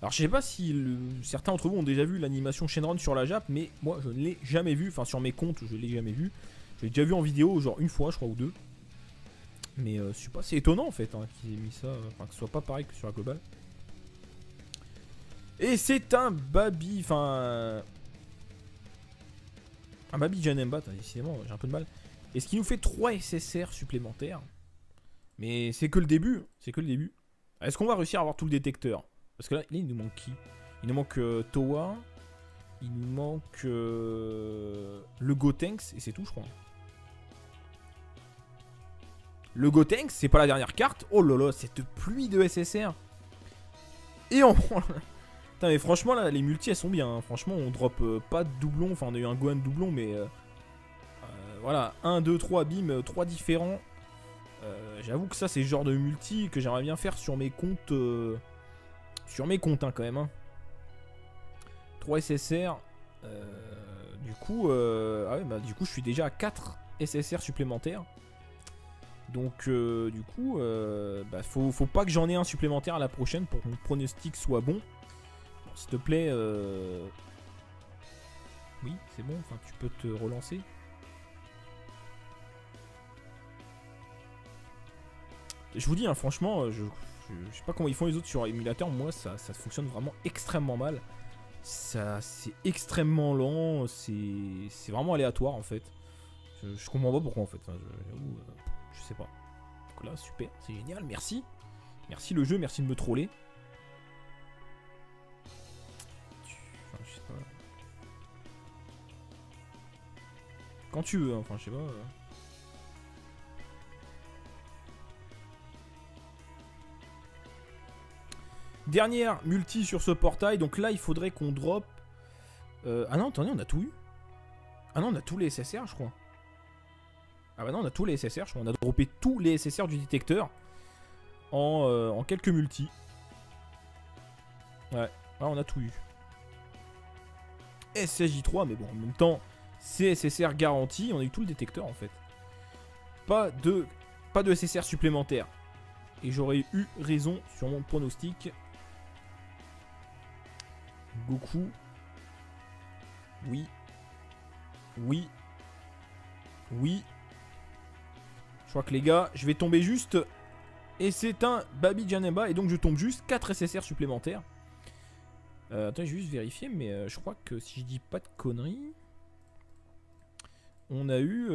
Alors je sais pas si certains d'entre vous ont déjà vu l'animation Shenron sur la Jap, mais moi je ne l'ai jamais vu. Enfin sur mes comptes, je l'ai jamais vu. Je l'ai déjà vu en vidéo, genre une fois, je crois, ou 2. Mais je sais pas, c'est étonnant en fait hein, qu'ils aient mis ça, enfin que ce soit pas pareil que sur la globale. Et c'est un Baby, enfin... Un Baby Janemba, décidément, j'ai un peu de mal. Et ce qui nous fait 3 SSR supplémentaires. Mais c'est que le début, c'est que le début. Est-ce qu'on va réussir à avoir tout le détecteur? Parce que là, il nous manque qui? Il nous manque Towa. Il nous manque le Gotenks, et c'est tout je crois. Le Gotenks, c'est pas la dernière carte. Oh là là, cette pluie de SSR. Et on... Putain, Putain, mais franchement, là, les multis, elles sont bien. Hein. Franchement, on drop pas de doublon. Enfin, on a eu un Gohan doublon, mais... voilà, 1, 2, 3, bim, 3 différents. J'avoue que ça, c'est le genre de multi que j'aimerais bien faire sur mes comptes. Sur mes comptes, hein, quand même. Hein. 3 SSR. Du coup, ah ouais, bah, du coup, je suis déjà à 4 SSR supplémentaires. Donc, du coup, bah, faut pas que j'en ai un supplémentaire à la prochaine pour que mon pronostic soit bon. Bon, s'il te plaît. Oui, c'est bon. Enfin, tu peux te relancer. Je vous dis, hein, franchement, je sais pas comment ils font les autres sur émulateur. Moi, ça fonctionne vraiment extrêmement mal. C'est extrêmement lent. C'est vraiment aléatoire en fait. Je comprends pas pourquoi en fait. Enfin, j'avoue, je sais pas. Donc là, super, c'est génial. Merci. Merci le jeu, merci de me troller. Enfin, je sais pas. Quand tu veux, hein. Enfin, je sais pas. Dernière multi sur ce portail. Donc là, il faudrait qu'on drop. Ah non, attendez, on a tout eu. Ah non, on a tous les SSR, je crois. Ah bah non, on a tous les SSR, je crois. On a droppé tous les SSR du détecteur en quelques multis. Ouais, ah, on a tout eu. SSJ3, mais bon, en même temps, c'est SSR garanti. On a eu tout le détecteur en fait. Pas de SSR supplémentaire. Et j'aurais eu raison sur mon pronostic. Goku. Oui. Oui. Oui. Je crois que les gars, je vais tomber juste. Et c'est un Baby Janemba. Et donc je tombe juste 4 SSR supplémentaires. Attends, je vais juste vérifier. Mais je crois que si je dis pas de conneries. On a eu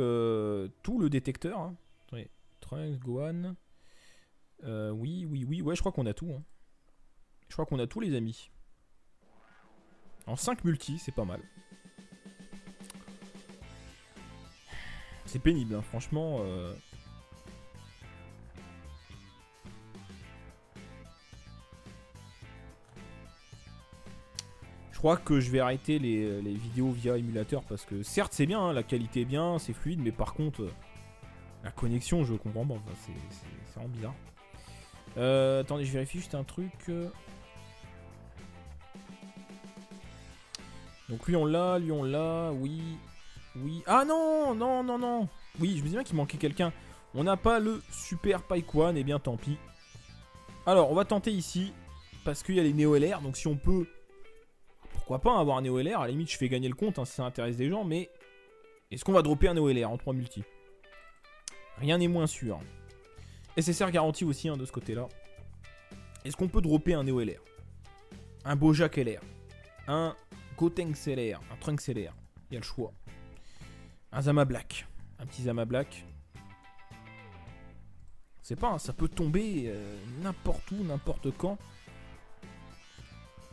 tout le détecteur. Hein. Attendez. Trunks, Gohan. Oui. Ouais, je crois qu'on a tout. Hein. Je crois qu'on a tous les amis. En 5 multi, c'est pas mal. C'est pénible, hein, franchement. Je crois que je vais arrêter les vidéos via émulateur parce que certes c'est bien, hein, la qualité est bien, c'est fluide, mais par contre la connexion je comprends pas, enfin, c'est vraiment bizarre. Attendez, je vérifie juste un truc. Donc lui on l'a, oui. Oui. Ah non. Oui, je me disais bien qu'il manquait quelqu'un. On n'a pas le super Paikwan, et bien tant pis. Alors, on va tenter ici. Parce qu'il y a les Néo-LR, donc si on peut... Pourquoi pas avoir un Néo-LR, à la limite je fais gagner le compte, hein, si ça intéresse des gens, mais... Est-ce qu'on va dropper un Néo-LR en 3 multi? Rien n'est moins sûr. SSR garanti aussi, hein, de ce côté-là. Est-ce qu'on peut dropper un Néo-LR? Un Bojack LR? Un Gotenks LR? Un Trunks LR? Il y a le choix. Un Zama Black. Un petit Zama Black. C'est pas, hein, ça peut tomber n'importe où, n'importe quand.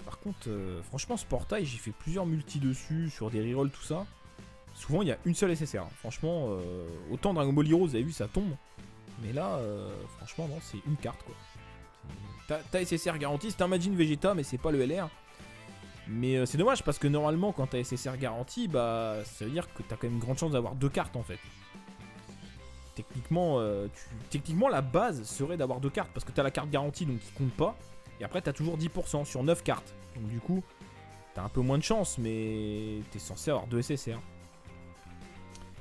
Par contre, franchement, ce portail, j'ai fait plusieurs multis dessus, sur des rerolls, tout ça. Souvent, il y a une seule SSR. Franchement, autant Dragon Ball Heroes, vous avez vu, ça tombe. Mais là, franchement, non, c'est une carte, quoi. T'as SSR garanti, c'est un Majin Vegeta, mais c'est pas le LR. Mais c'est dommage parce que normalement quand t'as SSR garanti, bah ça veut dire que t'as quand même une grande chance d'avoir 2 cartes en fait. Techniquement, techniquement la base serait d'avoir 2 cartes parce que t'as la carte garantie donc qui compte pas. Et après t'as toujours 10% sur 9 cartes. Donc du coup, t'as un peu moins de chance mais t'es censé avoir 2 SSR.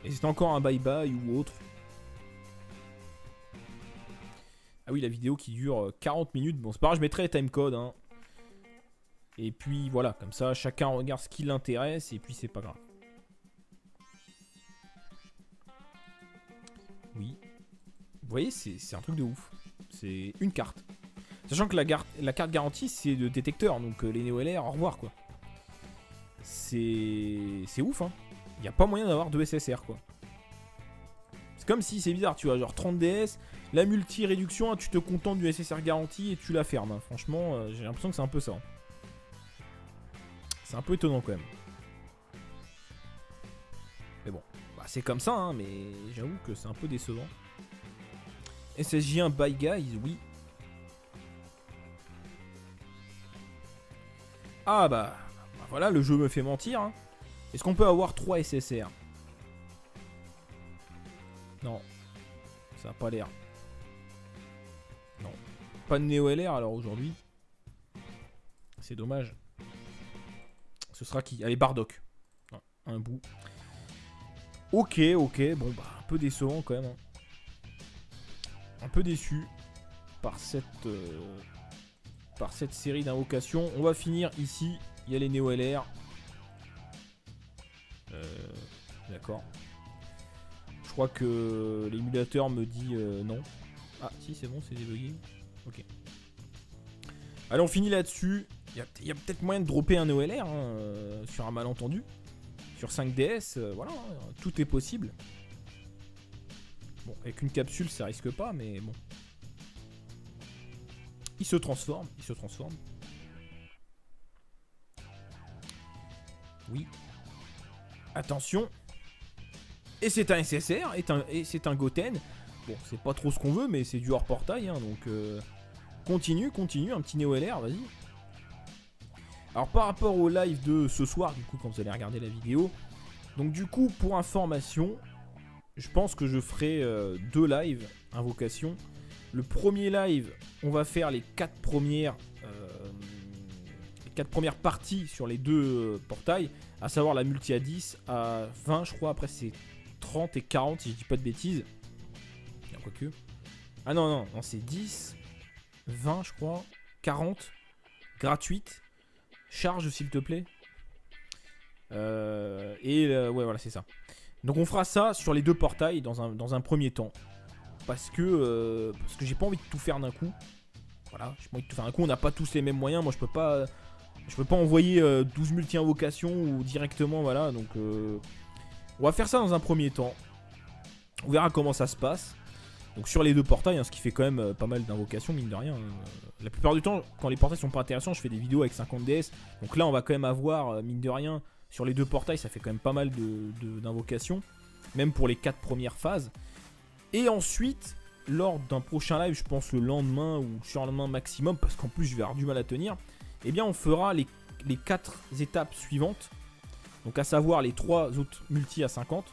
Et c'est encore un bye bye ou autre. Ah oui, la vidéo qui dure 40 minutes. Bon c'est pas grave, je mettrai les timecode hein. Et puis voilà, comme ça, chacun regarde ce qui l'intéresse et puis c'est pas grave. Oui. Vous voyez, c'est un truc de ouf. C'est une carte. Sachant que la carte garantie, c'est le détecteur. Donc les Néo-LR, au revoir quoi. C'est ouf hein. Il n'y a pas moyen d'avoir 2 SSR quoi. C'est comme si, c'est bizarre, tu vois, genre 30 DS, la multi-réduction, hein, tu te contentes du SSR garantie et tu la fermes. Hein. Franchement, j'ai l'impression que c'est un peu ça. Hein. C'est un peu étonnant quand même. Mais bon, bah, c'est comme ça, hein, mais j'avoue que c'est un peu décevant. SSJ1 by guys, oui. Ah bah voilà, le jeu me fait mentir. Hein. Est-ce qu'on peut avoir 3 SSR? Non. Ça a pas l'air. Non. Pas de Neo LR alors aujourd'hui. C'est dommage. Ce sera qui? Allez, Bardock. Un bout. Ok. Bon bah un peu décevant quand même. Hein. Un peu déçu par cette série d'invocations. On va finir ici. Il y a les Neo LR. D'accord. Je crois que l'émulateur me dit non. Ah si, c'est bon, c'est débugué. Ok. Allez, on finit là-dessus. Il y a peut-être moyen de dropper un OLR hein, sur un malentendu. Sur 5DS, voilà, hein, tout est possible. Bon, avec une capsule, ça risque pas, mais bon. Il se transforme. Oui. Attention. Et c'est un SSR, et c'est un Goten. Bon, c'est pas trop ce qu'on veut, mais c'est du hors portail, hein, donc continue, un petit Neo LR, vas-y. Alors par rapport au live de ce soir, du coup, quand vous allez regarder la vidéo, donc du coup, pour information, je pense que je ferai 2 lives, invocation. Le premier live, on va faire les 4 premières parties sur les 2 portails, à savoir la multi à 10, à 20 je crois, après c'est 30 et 40 si je dis pas de bêtises. Quoique. Ah non, c'est 10, 20 je crois, 40, gratuite, charge s'il te plaît. Ouais voilà c'est ça. Donc on fera ça sur les 2 portails dans un premier temps. Parce que j'ai pas envie de tout faire d'un coup. Voilà, j'ai pas envie de tout faire d'un coup, on n'a pas tous les mêmes moyens, moi je peux pas envoyer 12 multi-invocations ou directement, voilà, donc on va faire ça dans un premier temps. On verra comment ça se passe. Donc sur les 2 portails, hein, ce qui fait quand même pas mal d'invocations, mine de rien. La plupart du temps, quand les portails sont pas intéressants, je fais des vidéos avec 50 DS. Donc là, on va quand même avoir, mine de rien, sur les 2 portails, ça fait quand même pas mal d'invocations. Même pour les 4 premières phases. Et ensuite, lors d'un prochain live, je pense le lendemain ou le surlendemain maximum, parce qu'en plus je vais avoir du mal à tenir, eh bien on fera les 4 étapes suivantes. Donc à savoir les 3 autres multi à 50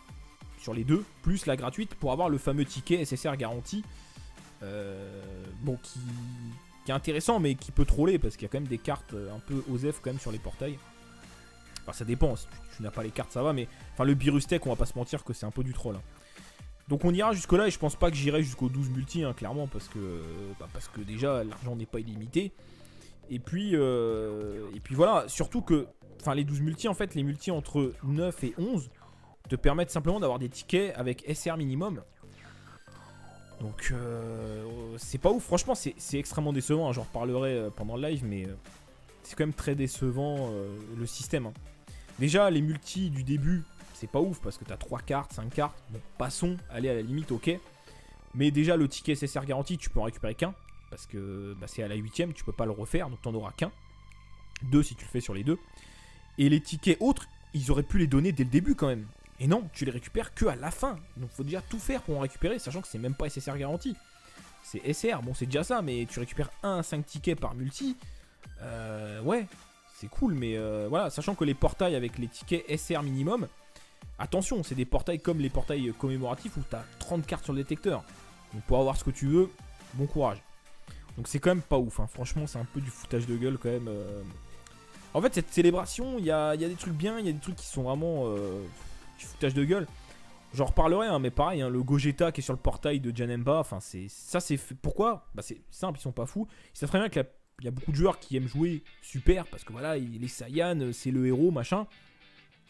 sur les 2, plus la gratuite pour avoir le fameux ticket SSR garanti. Bon, qui est intéressant, mais qui peut troller, parce qu'il y a quand même des cartes un peu OSEF quand même sur les portails. Enfin ça dépend, si tu n'as pas les cartes ça va, mais enfin le Birustech, on va pas se mentir que c'est un peu du troll. Hein. Donc on ira jusque là, et je pense pas que j'irai jusqu'au 12 multi, hein, clairement, parce que déjà l'argent n'est pas illimité. Et puis voilà, surtout que enfin les 12 multi, en fait les multi entre 9 et 11 te permettent simplement d'avoir des tickets avec SR minimum. Donc c'est pas ouf, franchement c'est extrêmement décevant, hein, j'en reparlerai pendant le live, mais c'est quand même très décevant le système. Hein. Déjà les multi du début, c'est pas ouf parce que t'as 3 cartes, 5 cartes, bon passons, allez à la limite ok. Mais déjà le ticket SSR garanti, tu peux en récupérer qu'un, parce que bah, c'est à la 8ème, tu peux pas le refaire, donc t'en auras qu'un. 2 si tu le fais sur les 2. Et les tickets autres, ils auraient pu les donner dès le début quand même. Et non, tu les récupères que à la fin. Donc faut déjà tout faire pour en récupérer, sachant que c'est même pas SSR garanti. C'est SR, bon c'est déjà ça, mais tu récupères 1 à 5 tickets par multi. Ouais, c'est cool, mais voilà, sachant que les portails avec les tickets SR minimum, attention, c'est des portails comme les portails commémoratifs où t'as 30 cartes sur le détecteur. Donc pour avoir ce que tu veux, bon courage. Donc c'est quand même pas ouf, hein. Franchement c'est un peu du foutage de gueule quand même. En fait cette célébration, il y a des trucs bien, il y a des trucs qui sont vraiment du foutage de gueule. J'en reparlerai, hein, mais pareil, hein, le Gogeta qui est sur le portail de Janemba, enfin c'est fait. Pourquoi? Bah c'est simple, ils sont pas fous. Ils savent très bien qu'il y a beaucoup de joueurs qui aiment jouer super, parce que voilà, les Saiyan, c'est le héros, machin.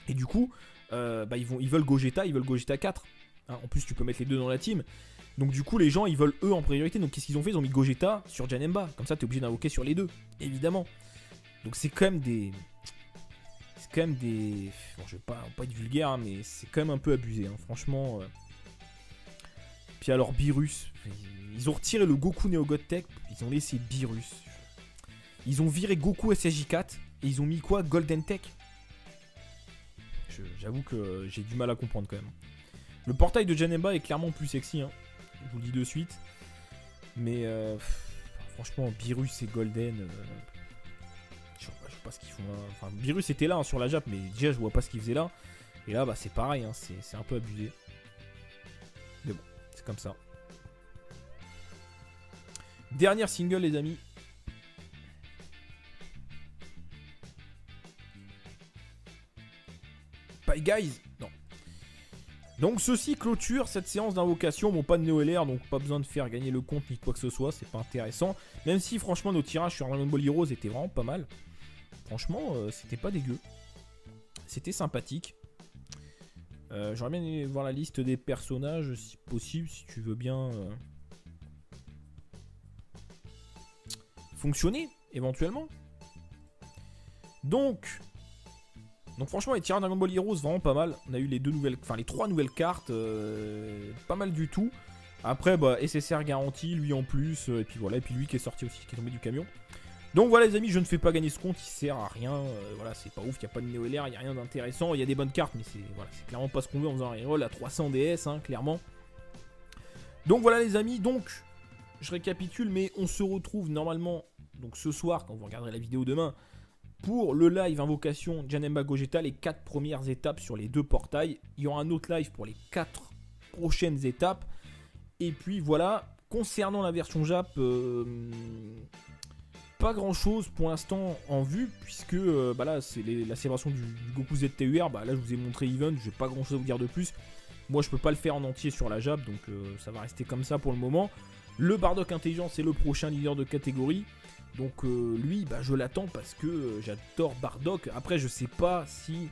Et du coup, bah ils veulent Gogeta, ils veulent Gogeta 4. Hein, en plus tu peux mettre les deux dans la team. Donc du coup les gens ils veulent eux en priorité. Donc qu'est-ce qu'ils ont fait? Ils ont mis Gogeta sur Janemba. Comme ça t'es obligé d'invoquer sur les deux, évidemment. Donc c'est quand même des... Bon je vais pas être vulgaire hein, mais c'est quand même un peu abusé hein, franchement. Puis alors Beerus, ils ont retiré le Goku Neo God Tech. Ils ont laissé Beerus. Ils ont viré Goku SSJ4. Et ils ont mis quoi? Golden Tech. J'avoue que j'ai du mal à comprendre quand même. Le portail de Janemba est clairement plus sexy hein. Je vous le dis de suite. Mais franchement Beerus et Golden sais pas ce qu'ils font là. Enfin, Virus était là hein, sur la Jap, mais déjà je vois pas ce qu'il faisait là. Et là, bah c'est pareil, hein, c'est un peu abusé. Mais bon, c'est comme ça. Dernière single, les amis. Bye guys. Non. Donc ceci clôture cette séance d'invocation. Bon, pas de Néo-LR, donc pas besoin de faire gagner le compte ni quoi que ce soit, c'est pas intéressant. Même si franchement nos tirages sur Dragon Ball Heroes étaient vraiment pas mal. Franchement, c'était pas dégueu. C'était sympathique. J'aurais bien aimé voir la liste des personnages si possible, si tu veux bien fonctionner éventuellement. Donc franchement les tirages Dragon Ball Heroes vraiment pas mal. On a eu les trois nouvelles cartes, pas mal du tout. Après bah SSR garanti, lui en plus, et puis voilà, et puis lui qui est sorti aussi, qui est tombé du camion. Donc voilà les amis, je ne fais pas gagner ce compte, il sert à rien, voilà c'est pas ouf, il n'y a pas de Néo-LR, il n'y a rien d'intéressant, il y a des bonnes cartes, mais c'est voilà, clairement pas ce qu'on veut en faisant un reroll à 300 DS, hein, clairement. Donc voilà les amis, donc je récapitule, mais on se retrouve normalement donc ce soir, quand vous regarderez la vidéo demain, pour le live invocation Janemba Gogeta, les 4 premières étapes sur les 2 portails. Il y aura un autre live pour les 4 prochaines étapes. Et puis voilà, concernant la version Jap, pas grand chose pour l'instant en vue, puisque bah là c'est la célébration du Goku ZTUR. Bah là je vous ai montré Event, j'ai pas grand chose à vous dire de plus. Moi je peux pas le faire en entier sur la Jap, donc ça va rester comme ça pour le moment. Le Bardock intelligent c'est le prochain leader de catégorie. Donc lui bah, je l'attends parce que j'adore Bardock. Après je sais pas si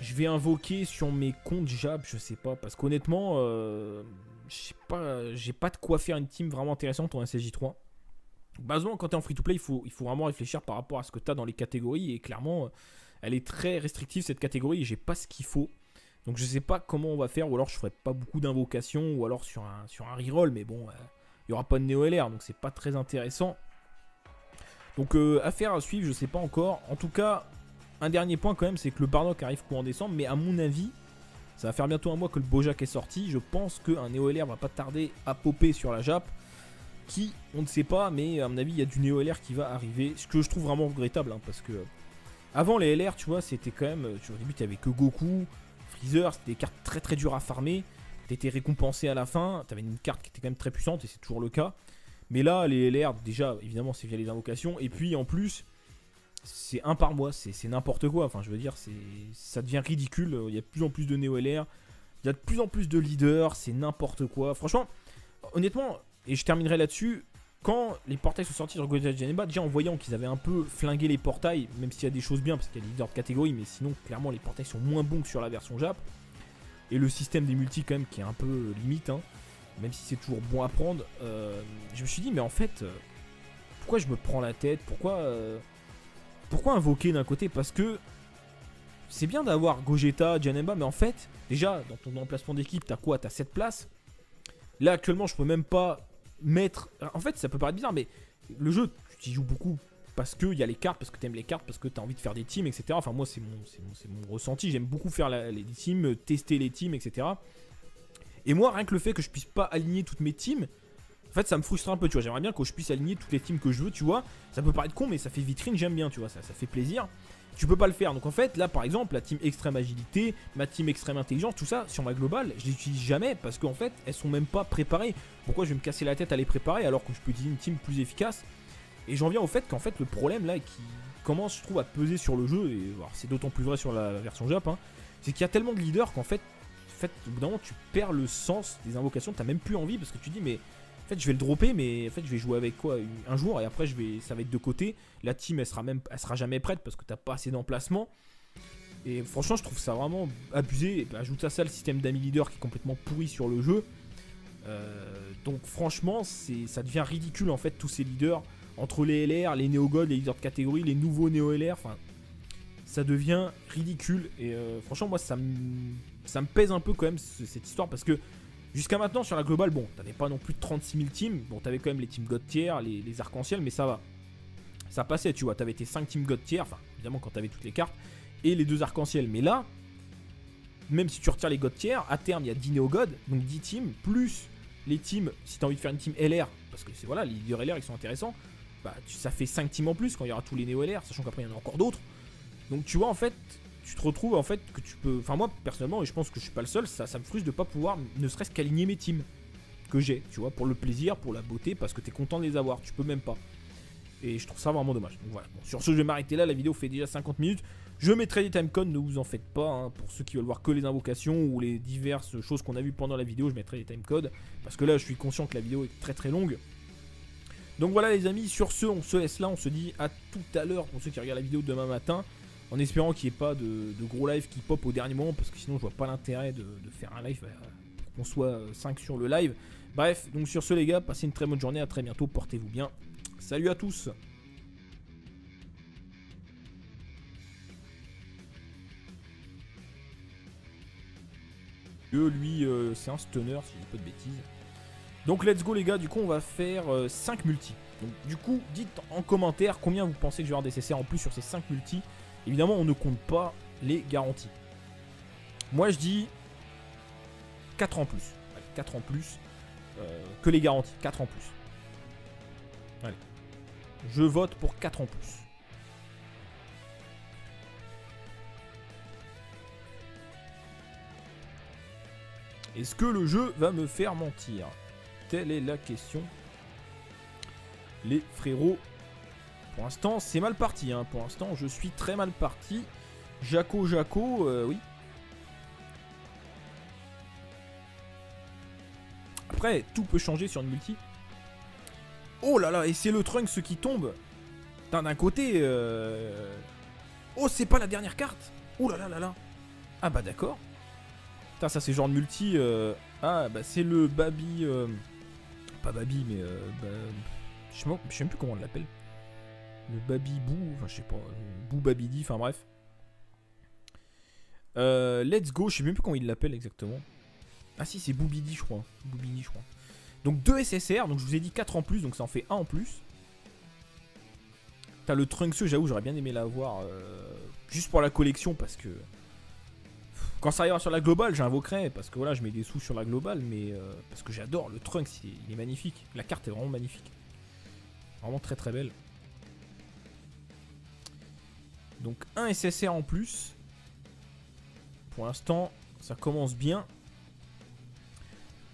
je vais invoquer sur mes comptes Jap, je sais pas. Parce qu'honnêtement j'ai pas de quoi faire une team vraiment intéressante en SSJ3. Basement, quand tu es en free-to-play, il faut vraiment réfléchir par rapport à ce que tu as dans les catégories. Et clairement, elle est très restrictive cette catégorie et j'ai pas ce qu'il faut. Donc je sais pas comment on va faire. Ou alors je ferai pas beaucoup d'invocations. Ou alors sur un reroll. Mais bon, il n'y aura pas de Néo-LR. Donc c'est pas très intéressant. Donc affaire à suivre, je sais pas encore. En tout cas, un dernier point quand même, c'est que le Bardock arrive courant décembre. Mais à mon avis, ça va faire bientôt un mois que le Bojack est sorti. Je pense qu'un Néo-LR va pas tarder à popper sur la Jap. Qui, on ne sait pas, mais à mon avis, il y a du Néo-LR qui va arriver. Ce que je trouve vraiment regrettable, hein, parce que avant les LR, tu vois, c'était quand même. Au début, tu avais que Goku, Freezer, c'était des cartes très très dures à farmer. Tu étais récompensé à la fin, tu avais une carte qui était quand même très puissante, et c'est toujours le cas. Mais là, les LR, déjà, évidemment, c'est via les invocations, et puis en plus, c'est un par mois, c'est n'importe quoi. Enfin, je veux dire, ça devient ridicule. Il y a de plus en plus de Néo-LR, il y a de plus en plus de leaders, c'est n'importe quoi. Franchement, honnêtement. Et je terminerai là-dessus, quand les portails sont sortis sur Gogeta Janemba, déjà en voyant qu'ils avaient un peu flingué les portails, même s'il y a des choses bien, parce qu'il y a des leaders de catégorie, mais sinon, clairement, les portails sont moins bons que sur la version Jap. Et le système des multis, quand même, qui est un peu limite, hein, même si c'est toujours bon à prendre. Je me suis dit, mais en fait, pourquoi je me prends la tête ? Pourquoi invoquer d'un côté ? Parce que c'est bien d'avoir Gogeta, Janemba, mais en fait, déjà, dans ton emplacement d'équipe, t'as quoi ? T'as 7 places. Là, actuellement, je peux même pas mettre. En fait, ça peut paraître bizarre, mais le jeu, tu y joues beaucoup parce qu'il y a les cartes, parce que tu aimes les cartes, parce que tu as envie de faire des teams, etc. Enfin, moi, c'est mon ressenti. J'aime beaucoup faire les teams, tester les teams, etc. Et moi, rien que le fait que je puisse pas aligner toutes mes teams, en fait, ça me frustre un peu, tu vois. J'aimerais bien que je puisse aligner toutes les teams que je veux, tu vois. Ça peut paraître con, mais ça fait vitrine, j'aime bien, tu vois. Ça fait plaisir. Tu peux pas le faire. Donc en fait, là par exemple, la team extrême agilité, ma team extrême intelligence, tout ça, sur ma globale, je les utilise jamais parce qu'en fait, elles sont même pas préparées. Pourquoi je vais me casser la tête à les préparer alors que je peux utiliser une team plus efficace ? Et j'en viens au fait qu'en fait, le problème là qui commence, je trouve, à peser sur le jeu, et c'est d'autant plus vrai sur la version Jap, hein, c'est qu'il y a tellement de leaders qu'en fait, au bout d'un moment, tu perds le sens des invocations, t'as même plus envie parce que tu dis, mais. En fait, je vais le dropper, mais en fait, je vais jouer avec quoi un jour et après, ça va être de côté. La team, elle sera jamais prête parce que t'as pas assez d'emplacement. Et franchement, je trouve ça vraiment abusé. Et ajoute à ça le système d'amis leader qui est complètement pourri sur le jeu. Donc, franchement, ça devient ridicule en fait, tous ces leaders entre les LR, les Néo-God, les leaders de catégorie, les nouveaux Néo-LR. Enfin, ça devient ridicule. Et franchement, moi, ça me pèse un peu quand même cette histoire parce que. Jusqu'à maintenant, sur la globale, bon, t'avais pas non plus de 36 000 teams. Bon, t'avais quand même les teams God tier, les arcs-en-ciel, mais ça va. Ça passait, tu vois. T'avais tes 5 teams God tier, enfin, évidemment, quand t'avais toutes les cartes, et les 2 arcs-en-ciel. Mais là, même si tu retires les God tier, à terme, il y a 10 Néo-God, donc 10 teams, plus les teams, si t'as envie de faire une team LR, parce que c'est voilà, les leaders LR, ils sont intéressants. bah, ça fait 5 teams en plus quand il y aura tous les Néo-LR, sachant qu'après il y en a encore d'autres. Donc tu vois, en fait, tu te retrouves en fait que tu peux... Enfin moi, personnellement, et je pense que je suis pas le seul, ça me frustre de pas pouvoir ne serait-ce qu'aligner mes teams que j'ai, tu vois, pour le plaisir, pour la beauté, parce que t'es content de les avoir, tu peux même pas. Et je trouve ça vraiment dommage. Donc voilà, bon, sur ce je vais m'arrêter là, la vidéo fait déjà 50 minutes. Je mettrai des timecodes, ne vous en faites pas, hein, pour ceux qui veulent voir que les invocations ou les diverses choses qu'on a vues pendant la vidéo, je mettrai des timecodes. Parce que là je suis conscient que la vidéo est très très longue. Donc voilà les amis, sur ce on se laisse là, on se dit à tout à l'heure pour ceux qui regardent la vidéo demain matin. En espérant qu'il n'y ait pas de gros live qui pop au dernier moment, parce que sinon je vois pas l'intérêt de faire un live pour qu'on soit 5 sur le live. Bref, donc sur ce les gars, passez une très bonne journée, à très bientôt, portez-vous bien. Salut à tous. Lui, c'est un stunner, si je dis pas de bêtises. Donc let's go les gars, du coup on va faire 5 multi. Donc du coup, dites en commentaire combien vous pensez que je vais avoir des CCR en plus sur ces 5 multi. Évidemment, on ne compte pas les garanties. Moi, je dis 4 en plus. Allez, 4 en plus que les garanties. 4 en plus. Allez. Je vote pour 4 en plus. Est-ce que le jeu va me faire mentir? Telle est la question. Les frérots. Pour l'instant, c'est mal parti. Hein. Pour l'instant, je suis très mal parti. Jaco, oui. Après, tout peut changer sur une multi. Oh là là, et c'est le Trunks qui tombe. D'un côté... Oh, c'est pas la dernière carte. Oh là là là là. Ah bah d'accord. Putain, ça c'est genre de multi... Ah bah c'est le Babi... Pas Babi, mais... Je sais même plus comment on l'appelle. Le Babibou, enfin je sais pas, Bou Babidi, enfin bref. Let's go, je sais même plus comment il l'appelle exactement. Ah si, c'est Boubidi je crois. Boubidi je crois. Donc 2 SSR, donc je vous ai dit 4 en plus, donc ça en fait 1 en plus. T'as le Trunks, j'avoue j'aurais bien aimé l'avoir juste pour la collection parce que... Quand ça arrivera sur la globale, j'invoquerai parce que voilà, je mets des sous sur la globale, mais parce que j'adore le Trunks, il est magnifique. La carte est vraiment magnifique. Vraiment très très belle. Donc un SSR en plus. Pour l'instant, ça commence bien.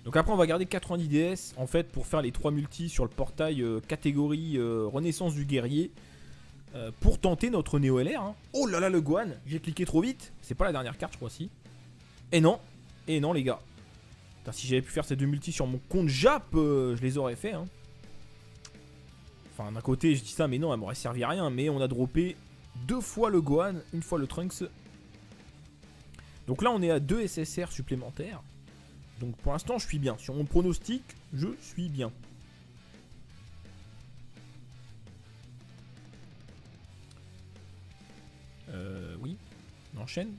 Donc après, on va garder 90 DS en fait pour faire les 3 multis sur le portail catégorie Renaissance du guerrier. Pour tenter notre Néo LR. Hein. Oh là là, le Gohan, j'ai cliqué trop vite. C'est pas la dernière carte, je crois, si. Et non, les gars. Putain, si j'avais pu faire ces 2 multis sur mon compte Jap, je les aurais fait. Hein. Enfin, d'un côté, je dis ça, mais non, elle m'aurait servi à rien. Mais on a droppé 2 fois le Gohan, 1 fois le Trunks. Donc là, on est à 2 SSR supplémentaires. Donc pour l'instant, je suis bien. Sur mon pronostic, je suis bien. Oui. On enchaîne.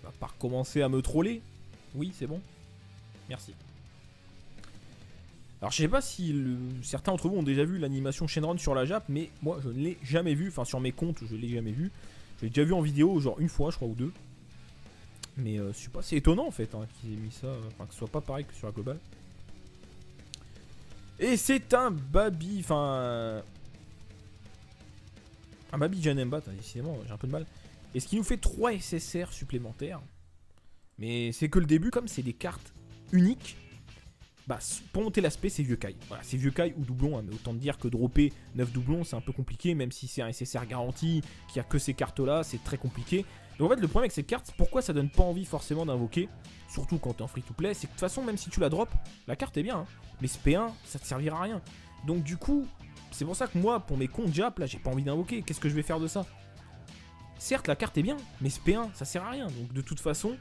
On va pas recommencer à me troller. Oui, c'est bon. Merci. Alors je sais pas si certains d'entre vous ont déjà vu l'animation Shenron sur la Jap, mais moi je ne l'ai jamais vu. Enfin sur mes comptes, je l'ai jamais vu. Je l'ai déjà vu en vidéo, genre une fois je crois ou deux. Mais je sais pas, c'est étonnant en fait hein, qu'ils aient mis ça, enfin que ce soit pas pareil que sur la globale. Et c'est un Babi, enfin... Un Babi Janemba, décidément j'ai un peu de mal. Et ce qui nous fait 3 SSR supplémentaires. Mais c'est que le début, comme c'est des cartes uniques. Bah, pour monter l'aspect, c'est Vieux Kai. Voilà, c'est Vieux Kai ou doublon. Hein, mais autant dire que dropper 9 doublons, c'est un peu compliqué. Même si c'est un SSR garanti, qu'il n'y a que ces cartes-là, c'est très compliqué. Donc en fait, le problème avec cette carte, pourquoi ça donne pas envie forcément d'invoquer, surtout quand t'es en free-to-play, c'est que de toute façon, même si tu la drops, la carte est bien. Hein, mais ce P1, ça te servira à rien. Donc du coup, c'est pour ça que moi, pour mes comptes Jap, là, j'ai pas envie d'invoquer. Qu'est-ce que je vais faire de ça? Certes, la carte est bien, mais ce P1, ça sert à rien. Donc de toute façon,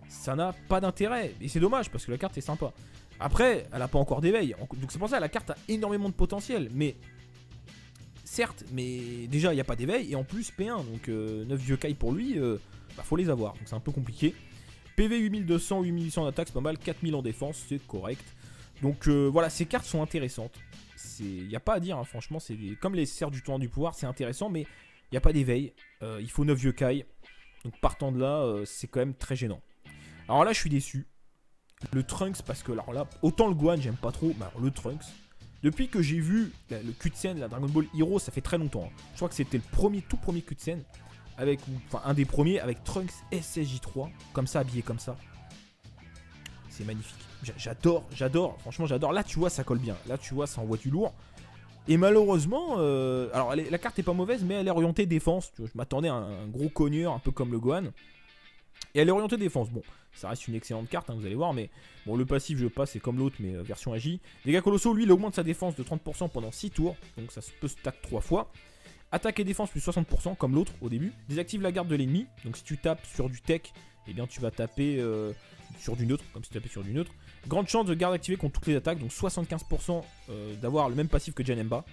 ça n'a pas d'intérêt. Et c'est dommage, parce que la carte est sympa. Après, elle a pas encore d'éveil. Donc c'est pour ça que la carte a énormément de potentiel. Mais certes, mais déjà il n'y a pas d'éveil. Et en plus P1. Donc 9 Vieux Kai pour lui, bah, faut les avoir. Donc c'est un peu compliqué. PV 8200, 8800 d'attaque, c'est pas mal. 4000 en défense, c'est correct. Donc voilà, ces cartes sont intéressantes. Il n'y a pas à dire, hein, franchement. C'est comme les serres du tournoi du pouvoir, c'est intéressant. Mais il n'y a pas d'éveil. Il faut 9 Vieux Kai. Donc partant de là, c'est quand même très gênant. Alors là, je suis déçu. Le Trunks, parce que alors là, autant le Gohan, j'aime pas trop. Bah alors, le Trunks, Depuis que j'ai vu le cutscene, la Dragon Ball Hero, ça fait très longtemps. Hein. Je crois que c'était le tout premier cutscene. Enfin, un des premiers avec Trunks SSJ3. Comme ça, habillé comme ça. C'est magnifique. J'adore. Franchement, j'adore. Là, tu vois, ça colle bien. Là, tu vois, ça envoie du lourd. Et malheureusement, alors la carte est pas mauvaise, mais elle est orientée défense. Tu vois, je m'attendais à un gros cogneur, un peu comme le Gohan. Et elle est orientée défense. Bon, ça reste une excellente carte, hein, vous allez voir. Mais bon, le passif, je passe, c'est comme l'autre, mais version agi. Dégâts colossaux, lui, il augmente sa défense de 30% pendant 6 tours. Donc ça peut stack 3 fois. Attaque et défense plus 60%, comme l'autre au début. Désactive la garde de l'ennemi. Donc si tu tapes sur du tech, eh bien tu vas taper sur du neutre, comme si tu tapais sur du neutre. Grande chance de garde activée contre toutes les attaques. Donc 75% d'avoir le même passif que Janemba.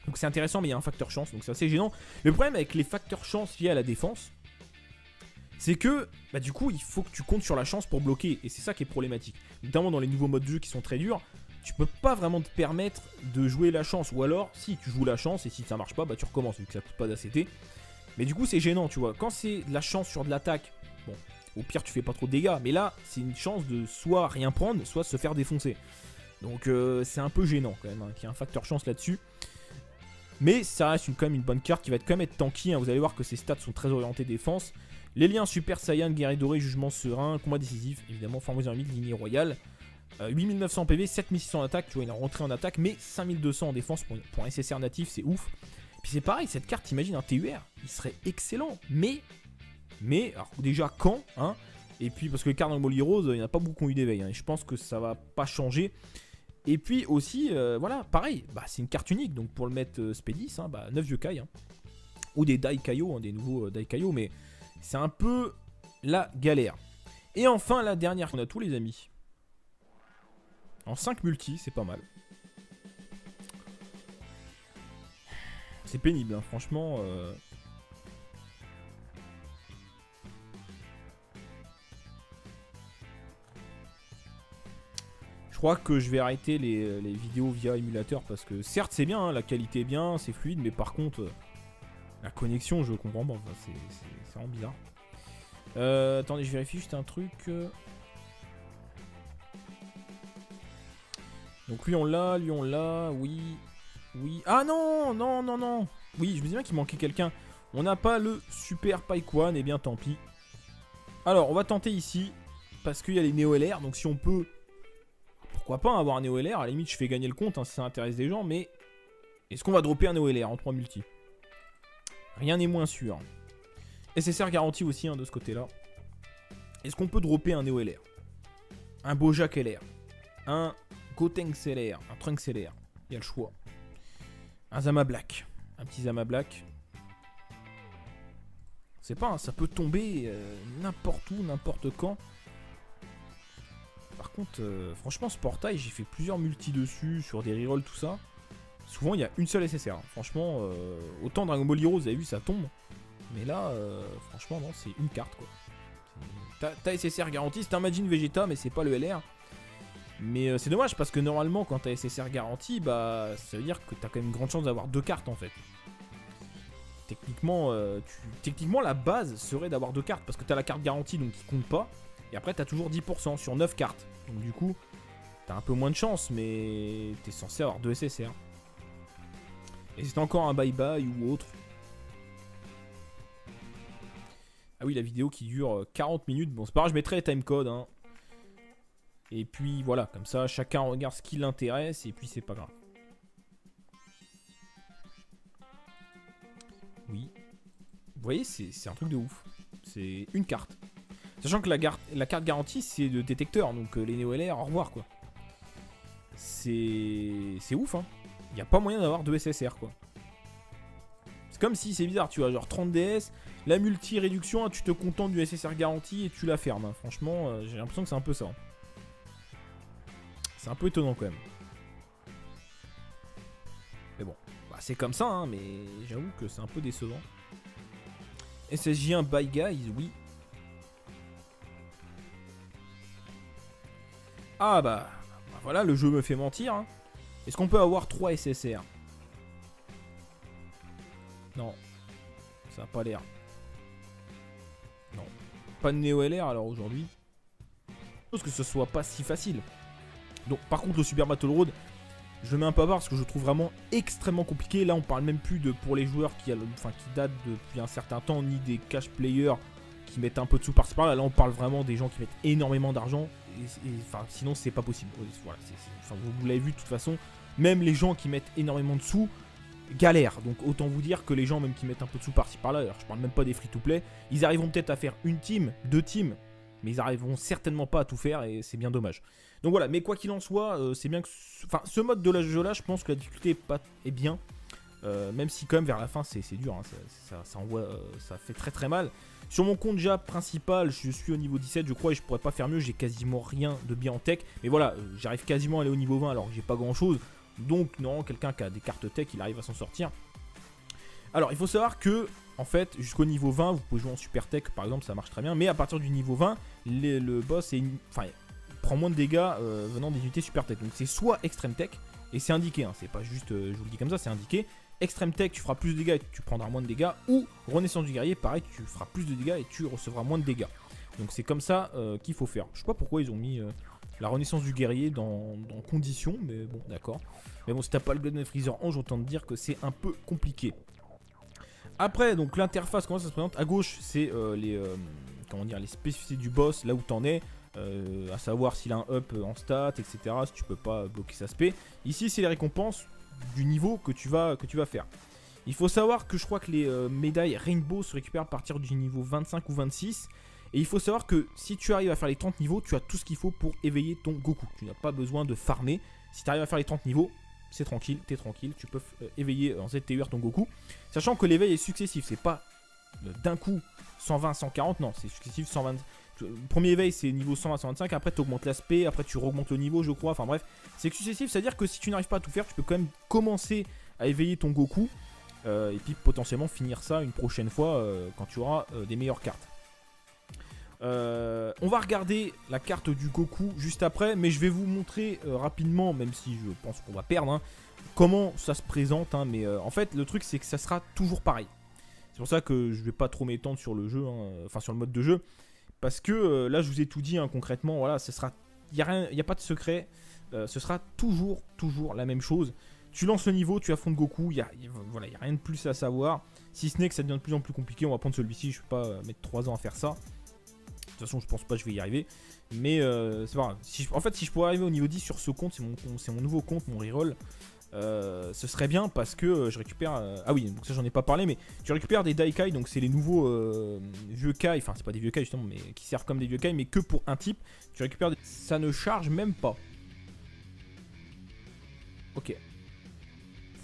Donc c'est intéressant, mais il y a un facteur chance. Donc c'est assez gênant. Le problème avec les facteurs chance liés à la défense, c'est que, bah du coup, il faut que tu comptes sur la chance pour bloquer. Et c'est ça qui est problématique. Notamment dans les nouveaux modes de jeu qui sont très durs, tu peux pas vraiment te permettre de jouer la chance. Ou alors, si tu joues la chance et si ça marche pas, bah tu recommences vu que ça coûte pas d'ACT. Mais du coup, c'est gênant, tu vois. Quand c'est de la chance sur de l'attaque, bon, au pire, tu fais pas trop de dégâts. Mais là, c'est une chance de soit rien prendre, soit se faire défoncer. Donc, c'est un peu gênant quand même, hein, qu'il y a un facteur chance là-dessus. Mais ça reste quand même une bonne carte qui va quand même être tanky. Hein. Vous allez voir que ses stats sont très orientés défense. Les liens Super Saiyan, guerrier doré, jugement serein, combat décisif, évidemment, forme dynamique, lignée royale. 8900 PV, 7600 attaque, tu vois, il est rentré en attaque, mais 5200 en défense pour un SSR natif, c'est ouf. Puis c'est pareil, cette carte, imagine un TUR, il serait excellent, mais, alors déjà quand, hein, et puis parce que les cartes dans le Ball Heroes, il n'y en a pas beaucoup qui ont eu d'éveil, hein, et je pense que ça va pas changer. Et puis aussi, voilà, pareil, bah, c'est une carte unique, donc pour le mettre Spédis, hein, bah, 9 Yokai, hein, ou des Daikaio, hein, des nouveaux Daikaio, mais c'est un peu la galère. Et enfin, la dernière, on a tous les amis. En 5 multi, c'est pas mal. C'est pénible, hein, franchement. Je crois que je vais arrêter les vidéos via émulateur parce que certes c'est bien, hein, la qualité est bien, c'est fluide, mais par contre la connexion je comprends pas, enfin, c'est vraiment bizarre. Attendez, je vérifie juste un truc. Donc lui on l'a, oui. Oui. Ah non, non, non, non. Oui, je me disais bien qu'il manquait quelqu'un. On n'a pas le Super Paikwan, et bien tant pis. Alors, on va tenter ici, parce qu'il y a les Néo-LR, donc si on peut... Pourquoi pas avoir un Néo-LR, à la limite je fais gagner le compte, hein, si ça intéresse des gens, mais... Est-ce qu'on va dropper un Néo-LR en 3 multi? Rien n'est moins sûr. SSR garanti aussi, hein, de ce côté-là. Est-ce qu'on peut dropper un Néo-LR? Un Bojack LR? Un Gotenks LR? Un Trunks LR? Il y a le choix. Un Zama Black. Un petit Zama Black. C'est pas, hein, ça peut tomber n'importe où, n'importe quand. Par contre, franchement, ce portail, j'ai fait plusieurs multis dessus, sur des rerolls, tout ça. Souvent, il y a une seule SSR. Hein. Franchement, autant Dragon Ball Heroes, vous avez vu, ça tombe. Mais là, franchement, non, c'est une carte, quoi. T'as SSR garanti, c'est un Majin Vegeta, mais c'est pas le LR. Mais c'est dommage parce que normalement quand t'as SSR garanti, bah ça veut dire que t'as quand même une grande chance d'avoir 2 cartes en fait. Techniquement, techniquement la base serait d'avoir 2 cartes parce que t'as la carte garantie donc qui compte pas. Et après t'as toujours 10% sur 9 cartes. Donc du coup, t'as un peu moins de chance mais t'es censé avoir 2 SSR. Et c'est encore un bye bye ou autre. Ah oui, la vidéo qui dure 40 minutes. Bon c'est pas grave, je mettrai les timecodes hein. Et puis voilà, comme ça, chacun regarde ce qui l'intéresse et puis c'est pas grave. Oui. Vous voyez, c'est un truc de ouf. C'est une carte. Sachant que la carte garantie, c'est de détecteur. Donc les Néo-LR, au revoir quoi. C'est ouf hein. Il n'y a pas moyen d'avoir 2 SSR quoi. C'est comme si, c'est bizarre, tu vois, genre 30 DS, la multi-réduction, tu te contentes du SSR garantie et tu la fermes. Hein. Franchement, j'ai l'impression que c'est un peu ça. Hein. C'est un peu étonnant quand même. Mais bon, bah, c'est comme ça, hein, mais j'avoue que c'est un peu décevant. SSJ1 by guys, oui. Ah bah voilà, le jeu me fait mentir. Hein. Est-ce qu'on peut avoir 3 SSR? Non. Ça n'a pas l'air. Non. Pas de Néo-LR alors aujourd'hui. Je pense que ce soit pas si facile. Donc par contre le Super Battle Road, je le mets un peu à part parce que je le trouve vraiment extrêmement compliqué. Là, on parle même plus de pour les joueurs qui datent depuis un certain temps, ni des cash players qui mettent un peu de sous par-ci par-là. Là, on parle vraiment des gens qui mettent énormément d'argent. Sinon, c'est pas possible. Voilà, vous l'avez vu de toute façon. Même les gens qui mettent énormément de sous galèrent. Donc, autant vous dire que les gens, même qui mettent un peu de sous par-ci par-là, alors je parle même pas des free-to-play, ils arriveront peut-être à faire une team, 2 teams, mais ils arriveront certainement pas à tout faire et c'est bien dommage. Donc voilà, mais quoi qu'il en soit, c'est bien que... ce mode de la jeu là, je pense que la difficulté est bien. Même si quand même vers la fin c'est dur, hein, ça fait très très mal. Sur mon compte déjà principal, je suis au niveau 17 je crois et je pourrais pas faire mieux, j'ai quasiment rien de bien en tech. Mais voilà, j'arrive quasiment à aller au niveau 20 alors que j'ai pas grand chose. Donc non, quelqu'un qui a des cartes tech, il arrive à s'en sortir. Alors il faut savoir que, en fait, jusqu'au niveau 20, vous pouvez jouer en super tech par exemple, ça marche très bien. Mais à partir du niveau 20, le boss prend moins de dégâts venant des unités super tech. Donc c'est soit extrême tech, et c'est indiqué, hein, c'est pas juste je vous le dis comme ça, c'est indiqué. Extrême tech, tu feras plus de dégâts et tu prendras moins de dégâts. Ou renaissance du guerrier, pareil, tu feras plus de dégâts et tu recevras moins de dégâts. Donc c'est comme ça qu'il faut faire. Je sais pas pourquoi ils ont mis la renaissance du guerrier dans conditions, mais bon, d'accord. Mais bon, si t'as pas le Blood Freezer Ange, autant te dire que c'est un peu compliqué. Après, donc l'interface, comment ça se présente? À gauche, c'est les spécificités du boss, là où t'en es. À savoir s'il a un up en stats, etc. Si tu peux pas bloquer sa spé. Ici, c'est les récompenses du niveau que tu vas faire. Il faut savoir que je crois que les médailles Rainbow se récupèrent à partir du niveau 25 ou 26. Et il faut savoir que si tu arrives à faire les 30 niveaux, tu as tout ce qu'il faut pour éveiller ton Goku. Tu n'as pas besoin de farmer. Si tu arrives à faire les 30 niveaux, c'est tranquille, t'es tranquille. Tu peux éveiller en ZTUR ton Goku. Sachant que l'éveil est successif, c'est pas d'un coup 120, 140, non, c'est successif 120. Le premier éveil c'est niveau 120, 125, après tu augmentes l'aspect, après tu augmentes le niveau, je crois. Enfin bref, c'est successif, c'est-à-dire que si tu n'arrives pas à tout faire, tu peux quand même commencer à éveiller ton Goku. Et puis potentiellement finir ça une prochaine fois quand tu auras des meilleures cartes. On va regarder la carte du Goku juste après, mais je vais vous montrer rapidement, même si je pense qu'on va perdre, hein, comment ça se présente. Hein, mais en fait, le truc c'est que ça sera toujours pareil. C'est pour ça que je vais pas trop m'étendre sur le jeu, enfin sur le mode de jeu, parce que là je vous ai tout dit, hein, concrètement. Voilà, ce sera, y a pas de secret, ce sera toujours la même chose. Tu lances le niveau, tu affrontes Goku, voilà, y a rien de plus à savoir. Si ce n'est que ça devient de plus en plus compliqué, on va prendre celui-ci, je ne vais pas mettre 3 ans à faire ça. De toute façon, je pense pas que je vais y arriver. Mais c'est pas grave. En fait, si je pourrais arriver au niveau 10 sur ce compte, c'est mon nouveau compte, mon reroll. Ce serait bien parce que je récupère... ah oui, donc ça j'en ai pas parlé, mais tu récupères des Daikai, donc c'est les nouveaux vieux Kai, enfin c'est pas des vieux Kai justement, mais qui servent comme des vieux Kai, mais que pour un type. Tu récupères des... Ça ne charge même pas. Ok.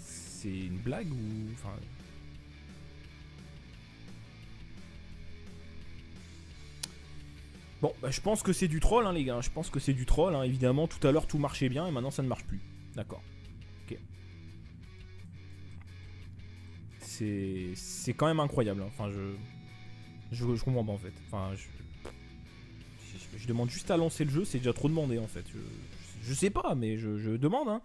C'est une blague ou... Enfin... Bon, bah, je pense que c'est du troll, hein, les gars. Je pense que c'est du troll, hein, évidemment. Tout à l'heure, tout marchait bien et maintenant, ça ne marche plus. D'accord. Ok. C'est quand même incroyable. Hein. Enfin, je comprends pas, en fait. Enfin, je demande juste à lancer le jeu. C'est déjà trop demandé, en fait. Je sais pas, mais je demande, hein.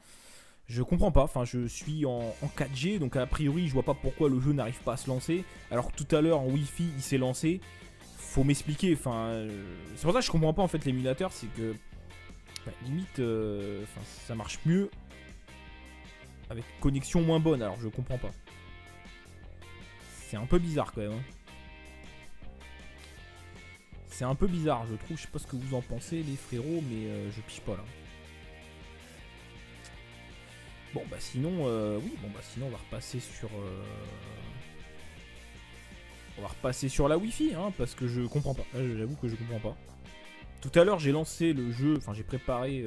Je comprends pas, enfin je suis en 4G, donc a priori je vois pas pourquoi le jeu n'arrive pas à se lancer. Alors que tout à l'heure en Wi-Fi il s'est lancé. Faut m'expliquer, enfin c'est pour ça que je comprends pas en fait l'émulateur, c'est que bah, limite ça marche mieux avec connexion moins bonne, alors je comprends pas. C'est un peu bizarre quand même. Hein. C'est un peu bizarre je trouve, je sais pas ce que vous en pensez les frérots, mais je piche pas là. Bon bah sinon, oui, bon bah sinon on va repasser sur... On va repasser sur la Wi-Fi, hein, parce que je comprends pas. J'avoue que je comprends pas. Tout à l'heure j'ai lancé le jeu, enfin j'ai préparé...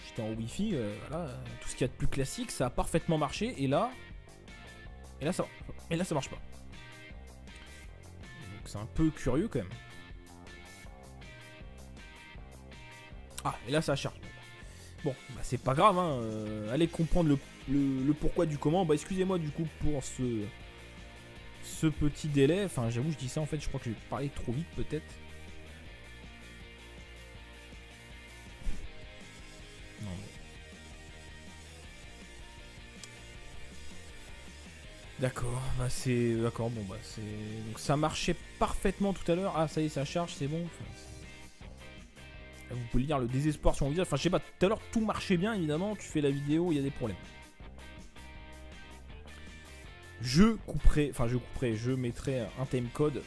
J'étais en Wi-Fi, voilà, tout ce qu'il y a de plus classique, ça a parfaitement marché, et là ça marche pas. Donc c'est un peu curieux quand même. Ah, et là ça charge. Bon, bah c'est pas grave, hein. Allez comprendre le pourquoi du comment. Bah excusez-moi du coup pour ce petit délai. Enfin j'avoue je dis ça en fait, je crois que j'ai parlé trop vite peut-être. Non mais... D'accord, bah c'est... D'accord, bon bah c'est... Donc ça marchait parfaitement tout à l'heure. Ah ça y est ça charge, c'est bon. Enfin, Vous pouvez lire le désespoir sur mon visage. Enfin, je sais pas, tout à l'heure, tout marchait bien, évidemment. Tu fais la vidéo, il y a des problèmes. Je mettrai un timecode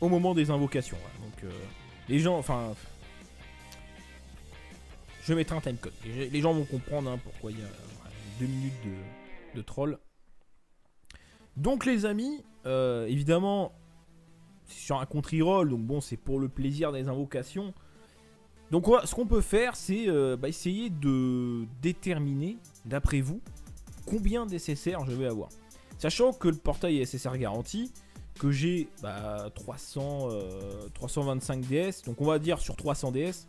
au moment des invocations. Voilà. Donc, les gens, enfin... Je mettrai un timecode. Les gens vont comprendre hein, pourquoi il y a 2 minutes de troll. Donc les amis, évidemment, c'est sur un contre-roll, donc bon, c'est pour le plaisir des invocations. Donc ce qu'on peut faire, c'est essayer de déterminer, d'après vous, combien d'SSR je vais avoir. Sachant que le portail est SSR garanti, que j'ai 325 DS, donc on va dire sur 300 DS,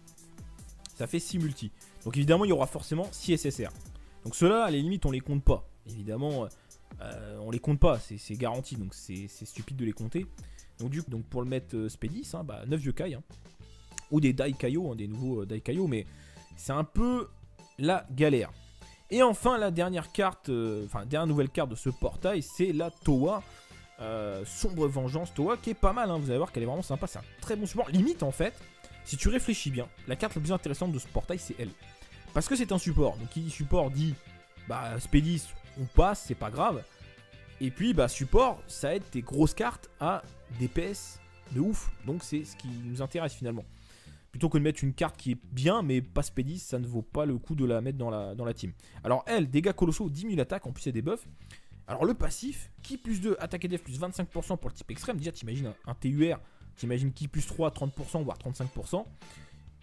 ça fait 6 multi. Donc évidemment, il y aura forcément 6 SSR. Donc ceux-là, à la limite, on les compte pas. Évidemment, on les compte pas, c'est garanti, donc c'est stupide de les compter. Donc pour le mettre Spedis, 9 Yokai, ou des Daikaio, des nouveaux Daikaio, mais c'est un peu la galère. Et enfin, la dernière carte, dernière nouvelle carte de ce portail, c'est la Towa. Sombre Vengeance Towa, qui est pas mal, vous allez voir qu'elle est vraiment sympa, c'est un très bon support. Limite, en fait, si tu réfléchis bien, la carte la plus intéressante de ce portail, c'est elle. Parce que c'est un support, donc qui dit support dit, Spedis, on passe, c'est pas grave. Et puis, support, ça aide tes grosses cartes à des PS de ouf. Donc, c'est ce qui nous intéresse finalement. Plutôt que de mettre une carte qui est bien, mais pas Spedis, ça ne vaut pas le coup de la mettre dans la team. Alors, elle, dégâts colossaux, 10 000 attaques, en plus, il y a des buffs. Alors, le passif, qui plus 2, attaque et def plus 25% pour le type extrême. Déjà, t'imagines un TUR, t'imagines qui plus 3, 30%, voire 35%.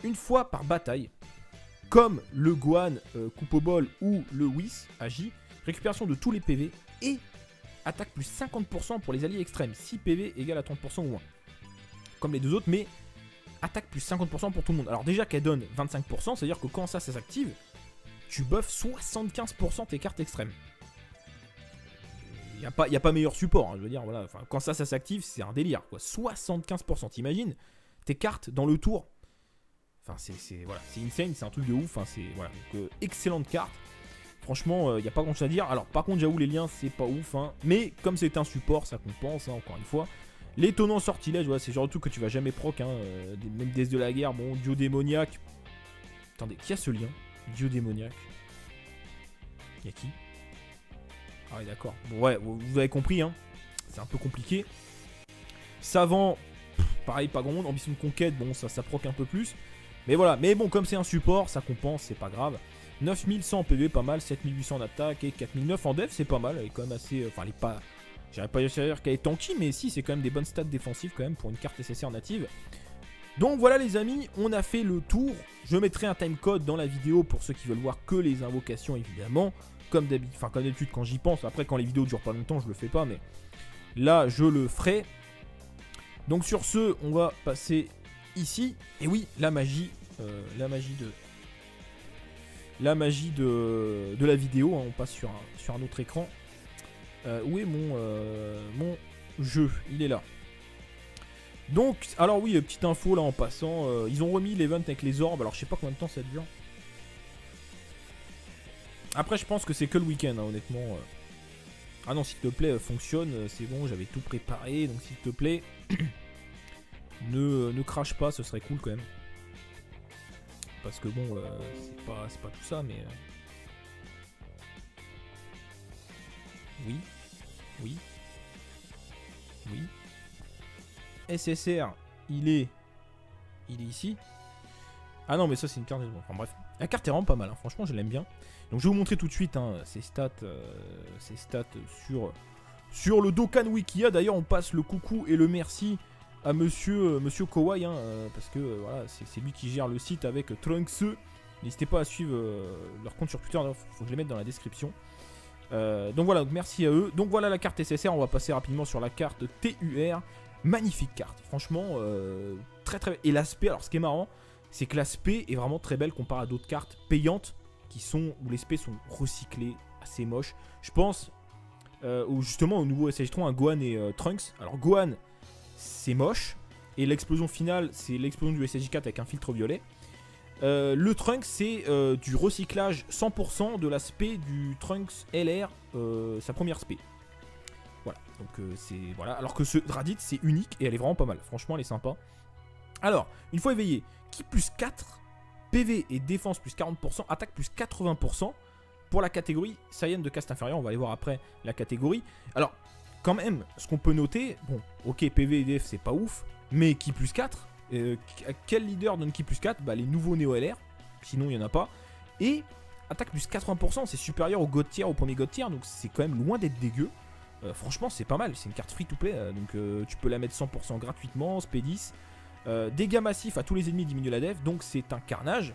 Une fois par bataille, comme le Gohan Coupe-au-Bol ou le Whis agit, récupération de tous les PV et attaque plus 50% pour les alliés extrêmes, si PV égale à 30% ou moins. Comme les deux autres, mais attaque plus 50% pour tout le monde. Alors déjà qu'elle donne 25%, c'est-à-dire que quand ça s'active, tu buffes 75% tes cartes extrêmes. Il n'y a pas meilleur support, je veux dire, voilà. Quand ça s'active, c'est un délire, quoi. 75%, t'imagines tes cartes dans le tour. Enfin, c'est insane, c'est un truc de ouf. Voilà. Donc, excellente carte. Franchement, il n'y a pas grand chose à dire. Alors, par contre, j'avoue, les liens, c'est pas ouf. Mais comme c'est un support, ça compense, encore une fois. L'étonnant sortilège, voilà, c'est le genre de truc que tu vas jamais proc. Même DS de la guerre, bon, Dio démoniaque. Attendez, qui a ce lien? Dio démoniaque. Il y a qui? Ah ouais, d'accord. Bon, ouais, vous avez compris, c'est un peu compliqué. Savant, pareil, pas grand monde. Ambition de conquête, bon, ça proc un peu plus. Mais voilà, mais bon, comme c'est un support, ça compense, c'est pas grave. 9100 en PV, pas mal, 7800 en attaque et 4009 en def, c'est pas mal. Elle est quand même assez. Enfin, elle est pas. J'arrive pas à dire qu'elle est tanky, mais si, c'est quand même des bonnes stats défensives quand même pour une carte SSR native. Donc voilà, les amis, on a fait le tour. Je mettrai un timecode dans la vidéo pour ceux qui veulent voir que les invocations, évidemment. Comme d'habitude, quand j'y pense. Après, quand les vidéos durent pas longtemps, je le fais pas, mais là, je le ferai. Donc sur ce, on va passer ici. Et oui, la magie de la vidéo, on passe sur un autre écran. Où est mon jeu? Il est là. Donc, alors oui, petite info là en passant, ils ont remis l'event avec les orbes, alors je sais pas combien de temps ça dure. Après je pense que c'est que le week-end, honnêtement. Ah non, s'il te plaît, fonctionne, c'est bon, j'avais tout préparé, donc s'il te plaît, ne crache pas, ce serait cool quand même. Parce que bon, c'est pas tout ça, mais... Oui. SSR, il est ici. Ah non, mais ça c'est une carte. Enfin bref, la carte est vraiment pas mal, franchement je l'aime bien. Donc je vais vous montrer tout de suite ses stats sur le Dokkan Wikia. D'ailleurs on passe le coucou et le merci à monsieur Kowai, parce que voilà, c'est lui qui gère le site avec Trunks. N'hésitez pas à suivre leur compte sur Twitter, il faut que je les mette dans la description. Donc voilà, donc merci à eux. Donc voilà la carte SSR, on va passer rapidement sur la carte TUR. Magnifique carte, franchement, très très belle. Et l'aspect, alors ce qui est marrant, c'est que l'aspect est vraiment très belle comparé à d'autres cartes payantes où les aspects sont recyclés, assez moches. Je pense justement au nouveau SSJ3, un Gohan et Trunks. Alors Gohan, c'est moche, et l'explosion finale, c'est l'explosion du SSJ4 avec un filtre violet. Le Trunks, c'est du recyclage 100% de l'aspect du Trunks LR, sa première spé. Voilà, donc c'est... Voilà. Alors que ce Raditz, c'est unique et elle est vraiment pas mal. Franchement, elle est sympa. Alors, une fois éveillé, Ki plus 4, PV et défense plus 40%, attaque plus 80% pour la catégorie Saiyan de caste inférieure. On va aller voir après la catégorie. Alors, quand même, ce qu'on peut noter, bon, ok, PV et DF c'est pas ouf, mais Ki plus 4, quel leader donne Ki plus 4? Bah les nouveaux Néo LR, sinon il n'y en a pas. Et attaque plus 80%, c'est supérieur au God Tier, au premier God Tier, donc c'est quand même loin d'être dégueu. Franchement c'est pas mal, c'est une carte free to play, donc tu peux la mettre 100% gratuitement, SP10. Dégâts massifs à tous les ennemis diminue la def, donc c'est un carnage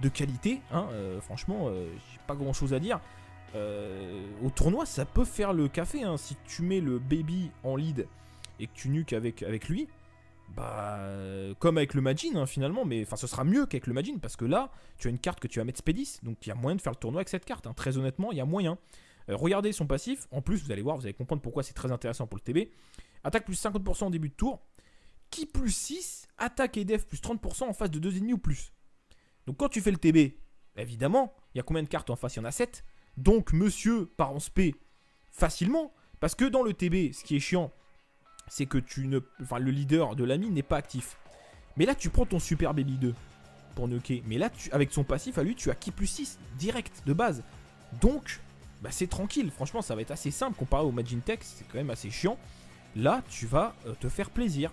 de qualité, hein, franchement j'ai pas grand chose à dire. Au tournoi ça peut faire le café, hein, si tu mets le baby en lead et que tu nuques avec lui, bah comme avec le Majin, hein, finalement, mais enfin ce sera mieux qu'avec le Majin parce que là tu as une carte que tu vas mettre SP10, donc il y a moyen de faire le tournoi avec cette carte, hein. Très honnêtement il y a moyen. Regardez son passif, en plus vous allez voir, vous allez comprendre pourquoi c'est très intéressant pour le TB. Attaque plus 50% au début de tour, Ki plus 6, attaque et def plus 30% en face de 2 ennemis ou plus. Donc quand tu fais le TB, évidemment, il y a combien de cartes en face? Il y en a 7. Donc monsieur part en SP facilement, parce que dans le TB, ce qui est chiant, c'est que le leader de l'ami n'est pas actif. Mais là tu prends ton Super Baby 2 pour nuker, mais là avec son passif à lui tu as Ki plus 6 direct de base. Donc bah, c'est tranquille, franchement ça va être assez simple comparé au Majin Tech, c'est quand même assez chiant. Là tu vas te faire plaisir.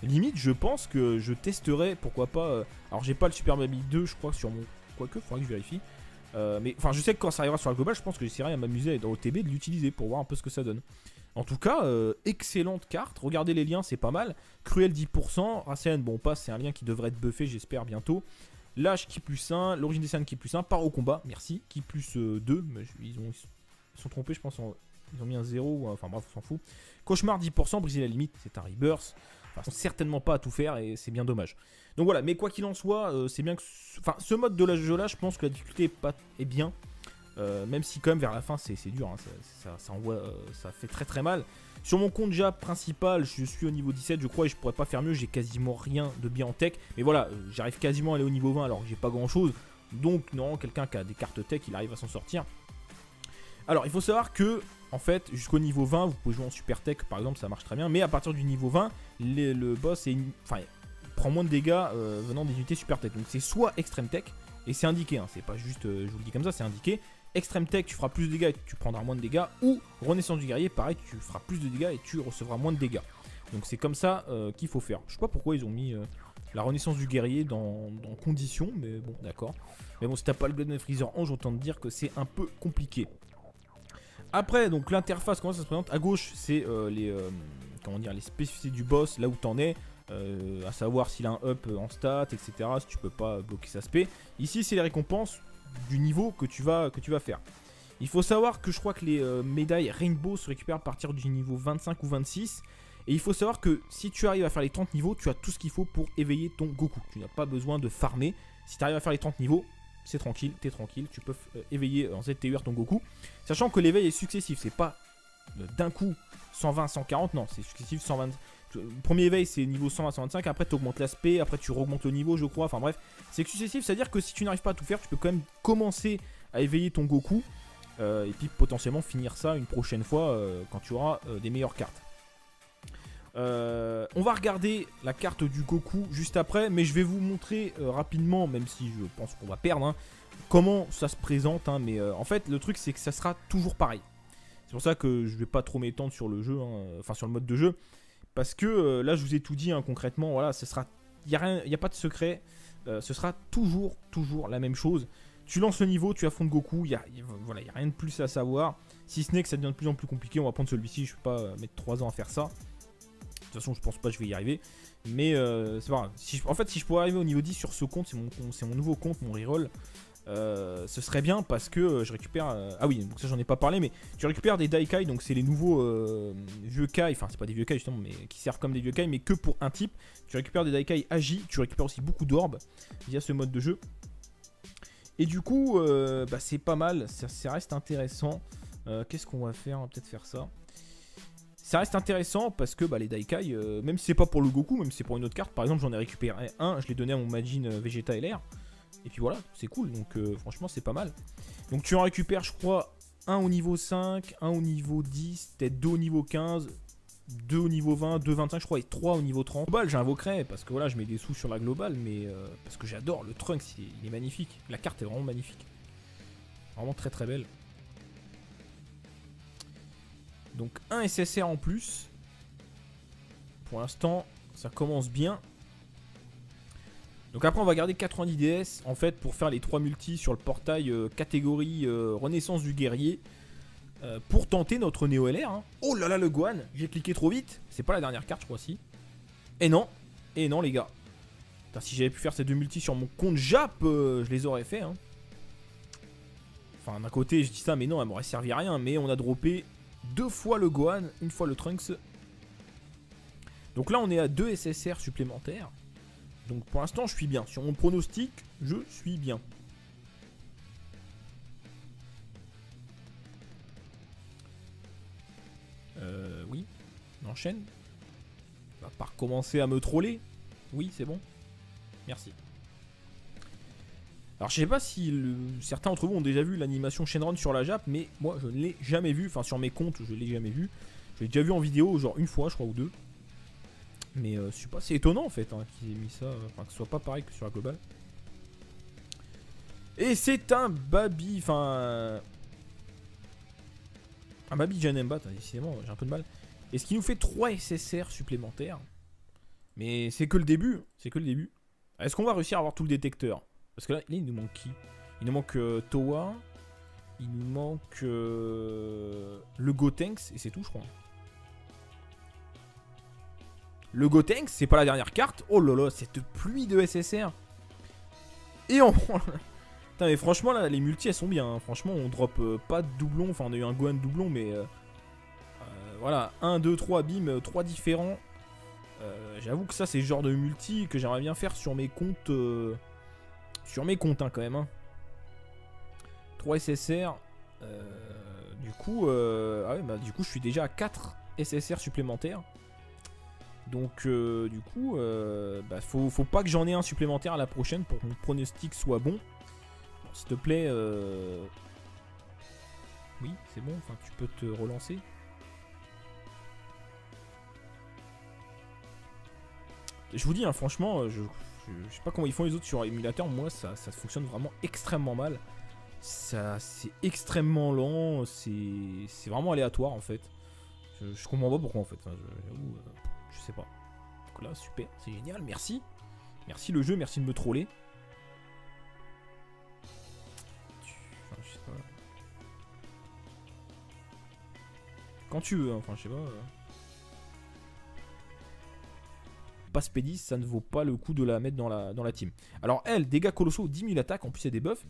Limite je pense que je testerai, pourquoi pas, alors j'ai pas le Super Baby 2 je crois sur mon... Quoique, faudra que je vérifie. Mais enfin je sais que quand ça arrivera sur la globale, je pense que j'essaierai à m'amuser dans OTB de l'utiliser pour voir un peu ce que ça donne. En tout cas, excellente carte, regardez les liens, c'est pas mal. Cruel 10%, Rasen, bon passe, c'est un lien qui devrait être buffé j'espère bientôt. Lâche Ki plus 1, l'origine des scènes Ki plus 1, part au combat, merci. Ki plus 2, mais ils sont trompés je pense, ils ont mis un 0, enfin bref on s'en fout. Cauchemar 10%, briser la limite, c'est un rebirth. Enfin, ils sont certainement pas à tout faire et c'est bien dommage. Donc voilà, mais quoi qu'il en soit, c'est bien que... Enfin, ce mode de jeu là, je pense que la difficulté est bien. Même si quand même vers la fin c'est dur, hein, ça fait très très mal. Sur mon compte déjà principal, je suis au niveau 17 je crois et je pourrais pas faire mieux, j'ai quasiment rien de bien en tech. Mais voilà, j'arrive quasiment à aller au niveau 20 alors que j'ai pas grand chose. Donc non, quelqu'un qui a des cartes tech, il arrive à s'en sortir. Alors il faut savoir que en fait jusqu'au niveau 20 vous pouvez jouer en super tech par exemple, ça marche très bien. Mais à partir du niveau 20 le boss prend moins de dégâts venant des unités super tech. Donc c'est soit extrême tech, et c'est indiqué, hein, c'est pas juste je vous le dis comme ça, c'est indiqué. Extrême tech tu feras plus de dégâts et tu prendras moins de dégâts, ou renaissance du guerrier pareil tu feras plus de dégâts et tu recevras moins de dégâts. Donc c'est comme ça qu'il faut faire. Je sais pas pourquoi ils ont mis la renaissance du guerrier dans conditions, mais bon d'accord. Mais bon si t'as pas le Golden Freezer Ange, autant te dire que c'est un peu compliqué. Après donc l'interface comment ça se présente? À gauche c'est les spécificités du boss, là où t'en es. À savoir s'il a un up en stats, etc. Si tu peux pas bloquer sa spé. Ici c'est les récompenses du niveau que tu vas faire. Il faut savoir que je crois que les médailles Rainbow se récupèrent à partir du niveau 25 ou 26. Et il faut savoir que si tu arrives à faire les 30 niveaux, tu as tout ce qu'il faut pour éveiller ton Goku. Tu n'as pas besoin de farmer. Si tu arrives à faire les 30 niveaux, c'est tranquille, t'es tranquille. Tu peux éveiller en ZTUR ton Goku. Sachant que l'éveil est successif, c'est pas d'un coup 120, 140, non, c'est successif 120. Le premier éveil c'est niveau 120, 125, après tu augmentes l'aspect, après tu augmentes le niveau je crois, enfin bref, c'est successif, c'est à dire que si tu n'arrives pas à tout faire, tu peux quand même commencer à éveiller ton Goku et puis potentiellement finir ça une prochaine fois quand tu auras des meilleures cartes. On va regarder la carte du Goku juste après, mais je vais vous montrer rapidement, même si je pense qu'on va perdre, hein, comment ça se présente, hein, mais en fait le truc c'est que ça sera toujours pareil. C'est pour ça que je vais pas trop m'étendre sur le jeu, hein, enfin sur le mode de jeu. Parce que là je vous ai tout dit, hein, concrètement, voilà, il n'y a pas de secret, ce sera toujours la même chose. Tu lances le niveau, tu affrontes Goku, il n'y a rien de plus à savoir. Si ce n'est que ça devient de plus en plus compliqué, on va prendre celui-ci, je ne vais pas mettre 3 ans à faire ça. De toute façon je pense pas que je vais y arriver. Mais c'est pas grave, en fait si je pourrais arriver au niveau 10 sur ce compte, c'est mon nouveau compte, mon reroll. Ce serait bien parce que je récupère... ah oui, donc ça j'en ai pas parlé, mais tu récupères des Daikai, donc c'est les nouveaux vieux Kai, enfin c'est pas des vieux Kai justement, mais qui servent comme des vieux Kai, mais que pour un type. Tu récupères des Daikai Agi, tu récupères aussi beaucoup d'orbes via ce mode de jeu. Et du coup, c'est pas mal, ça reste intéressant. Qu'est-ce qu'on va faire? On va peut-être faire ça. Ça reste intéressant parce que les Daikai, même si c'est pas pour le Goku, même si c'est pour une autre carte, par exemple j'en ai récupéré un, je l'ai donné à mon Majin Vegeta LR. Et puis voilà, c'est cool, donc franchement c'est pas mal. Donc tu en récupères je crois un au niveau 5, un au niveau 10, peut-être 2 au niveau 15. 2 au niveau 20, 2,25 je crois, et 3 au niveau 30. Global, j'invoquerai parce que voilà, je mets des sous sur la globale, mais parce que j'adore le Trunks, il est magnifique. La carte est vraiment magnifique. Vraiment très très belle. Donc un SSR en plus. Pour l'instant, ça commence bien. Donc après, on va garder 90 DS en fait pour faire les 3 multis sur le portail catégorie Renaissance du Guerrier. Pour tenter notre Néo LR. Hein. Oh là là, le Gohan, j'ai cliqué trop vite. C'est pas la dernière carte, je crois, si. Et non, les gars. Putain, si j'avais pu faire ces 2 multis sur mon compte Jap, je les aurais fait. Hein. Enfin, d'un côté, je dis ça, mais non, elle m'aurait servi à rien. Mais on a droppé 2 fois le Gohan, 1 fois le Trunks. Donc là, on est à 2 SSR supplémentaires. Donc pour l'instant, je suis bien. Sur mon pronostic, je suis bien. Oui, on enchaîne. On va pas recommencer à me troller. Oui, c'est bon. Merci. Alors je sais pas si certains d'entre vous ont déjà vu l'animation Shenron sur la Jap, mais moi je ne l'ai jamais vu. Enfin sur mes comptes, je l'ai jamais vu. Je l'ai déjà vu en vidéo, genre une fois, je crois, ou 2. Mais je sais pas, c'est étonnant en fait hein, qu'ils aient mis ça, enfin que ce soit pas pareil que sur la globale. Et c'est un Babi, enfin... un Babi Janemba, décidément, j'ai un peu de mal. Et ce qui nous fait 3 SSR supplémentaires. Mais c'est que le début, c'est que le début. Est-ce qu'on va réussir à avoir tout le détecteur? Parce que là, il nous manque qui? Il nous manque Towa. Il nous manque le Gotenks, et c'est tout je crois. Le Gotenks, c'est pas la dernière carte. Oh là là, cette pluie de SSR. Et on... Putain, mais franchement, là, les multis, elles sont bien. Hein. Franchement, on drop pas de doublon. Enfin, on a eu un Gohan doublon, mais... voilà, 1, 2, 3, bim, 3 différents. J'avoue que ça, c'est le genre de multi que j'aimerais bien faire sur mes comptes. Sur mes comptes, hein, quand même. Hein. 3 SSR. Du coup, ah ouais, bah, du coup, je suis déjà à 4 SSR supplémentaires. Donc du coup, bah, faut pas que j'en ai un supplémentaire à la prochaine pour que mon pronostic soit bon. Bon s'il te plaît, oui, c'est bon, enfin tu peux te relancer. Je vous dis, hein, franchement, je sais pas comment ils font les autres sur émulateur, moi ça fonctionne vraiment extrêmement mal. Ça, c'est extrêmement lent, c'est vraiment aléatoire en fait. Je comprends pas pourquoi en fait, enfin, j'avoue... je sais pas. Donc là, super, c'est génial, merci. Merci le jeu, merci de me troller. Enfin, je sais pas. Quand tu veux, hein, enfin, je sais pas. Passe Pédis, ça ne vaut pas le coup de la mettre dans la team. Alors, elle, dégâts colossaux, 10 000 attaques, en plus, il y a des buffs.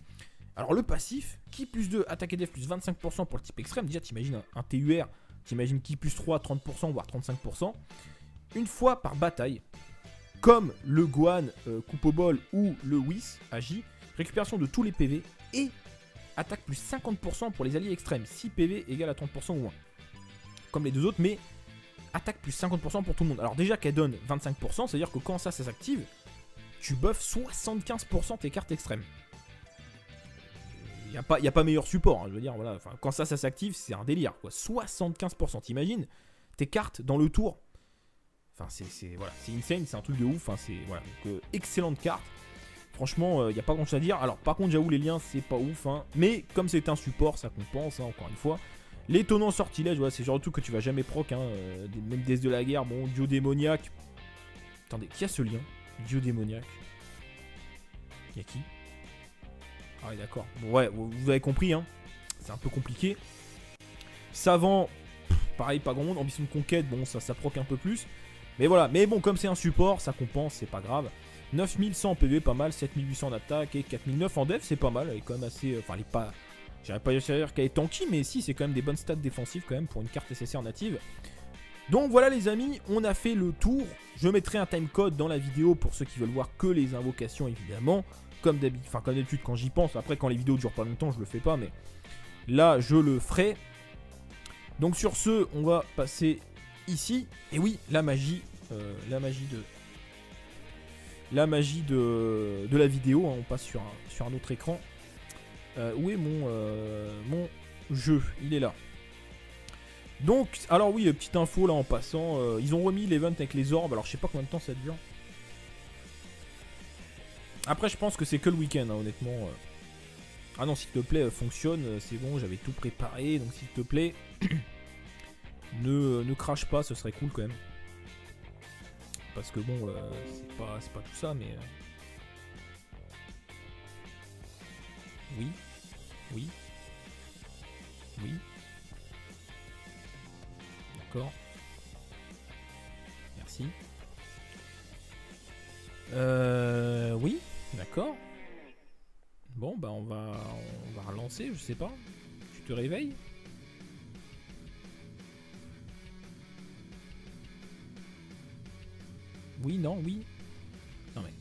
Alors, le passif, qui plus 2, attaque et def plus 25% pour le type extrême. Déjà, t'imagines un TUR, t'imagines qui plus 3, 30%, voire 35%. Une fois par bataille, comme le Gohan coupe au bol ou le Whis agit, récupération de tous les PV et attaque plus 50% pour les alliés extrêmes, 6 PV égale à 30% ou moins. Comme les deux autres, mais attaque plus 50% pour tout le monde. Alors déjà qu'elle donne 25%, c'est-à-dire que quand ça s'active, tu buffes 75% tes cartes extrêmes. Il n'y a pas meilleur support, hein, je veux dire, voilà. Enfin, quand ça s'active, c'est un délire, quoi. 75%, t'imagines tes cartes dans le tour. Enfin, c'est voilà, c'est insane, c'est un truc de ouf. Enfin, c'est voilà, donc, excellente carte. Franchement, il n'y a pas grand chose à dire. Alors, par contre, j'avoue, les liens, c'est pas ouf. Hein, mais comme c'est un support, ça compense, hein, encore une fois. L'étonnant sortilège, voilà, c'est le genre de truc que tu vas jamais proc. Hein, même déesse de la guerre, bon, dieu démoniaque. Attendez, qui a ce lien? Dieu démoniaque. Il y a qui? Ah, ouais, d'accord. Bon, ouais, vous avez compris, hein. C'est un peu compliqué. Savant, pareil, pas grand monde. Ambition de conquête, bon, ça proc un peu plus. Mais voilà, mais bon, comme c'est un support, ça compense, c'est pas grave. 9100 en PV, pas mal. 7800 en attaque et 4009 en def, c'est pas mal. Elle est quand même assez. Enfin, elle est pas. J'arrive pas à dire qu'elle est tanky, mais si, c'est quand même des bonnes stats défensives quand même pour une carte SSR native. Donc voilà, les amis, on a fait le tour. Je mettrai un timecode dans la vidéo pour ceux qui veulent voir que les invocations, évidemment. Comme d'habitude, quand j'y pense. Après, quand les vidéos durent pas longtemps, je le fais pas, mais là, je le ferai. Donc sur ce, on va passer ici. Et oui, la magie de la vidéo. Hein, on passe sur un autre écran. Où est mon jeu? Il est là. Donc, alors oui, petite info là en passant, ils ont remis l'event avec les orbes, alors je sais pas combien de temps ça dure. Après, je pense que c'est que le week-end, hein, honnêtement. Ah non, s'il te plaît, fonctionne, c'est bon, j'avais tout préparé, donc s'il te plaît, ne crache pas, ce serait cool quand même. Parce que bon, c'est pas tout ça, mais... Oui, oui, oui. D'accord. Merci. Oui, d'accord. Bon, bah on va relancer, je sais pas. Tu te réveilles? Oui, non, oui. Non mais...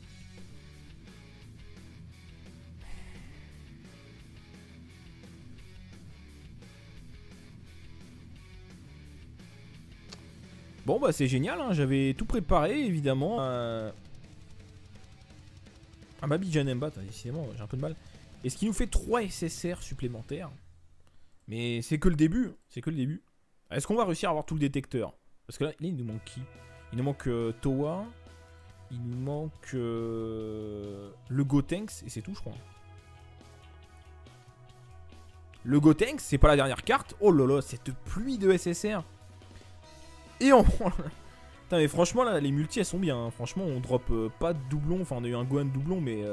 Bon bah c'est génial, hein. J'avais tout préparé évidemment. Ah Babi Janemba, décidément j'ai un peu de mal. Et ce qui nous fait 3 SSR supplémentaires. Mais c'est que le début, c'est que le début. Est-ce qu'on va réussir à avoir tout le détecteur? Parce que là, il nous manque qui? Il nous manque Towa. Il nous manque le Gotenks et c'est tout je crois. Le Gotenks, c'est pas la dernière carte. Oh là là, cette pluie de SSR. Et on... Putain mais franchement là, les multis elles sont bien. Hein. Franchement on drop pas de doublon. Enfin on a eu un Gohan doublon mais...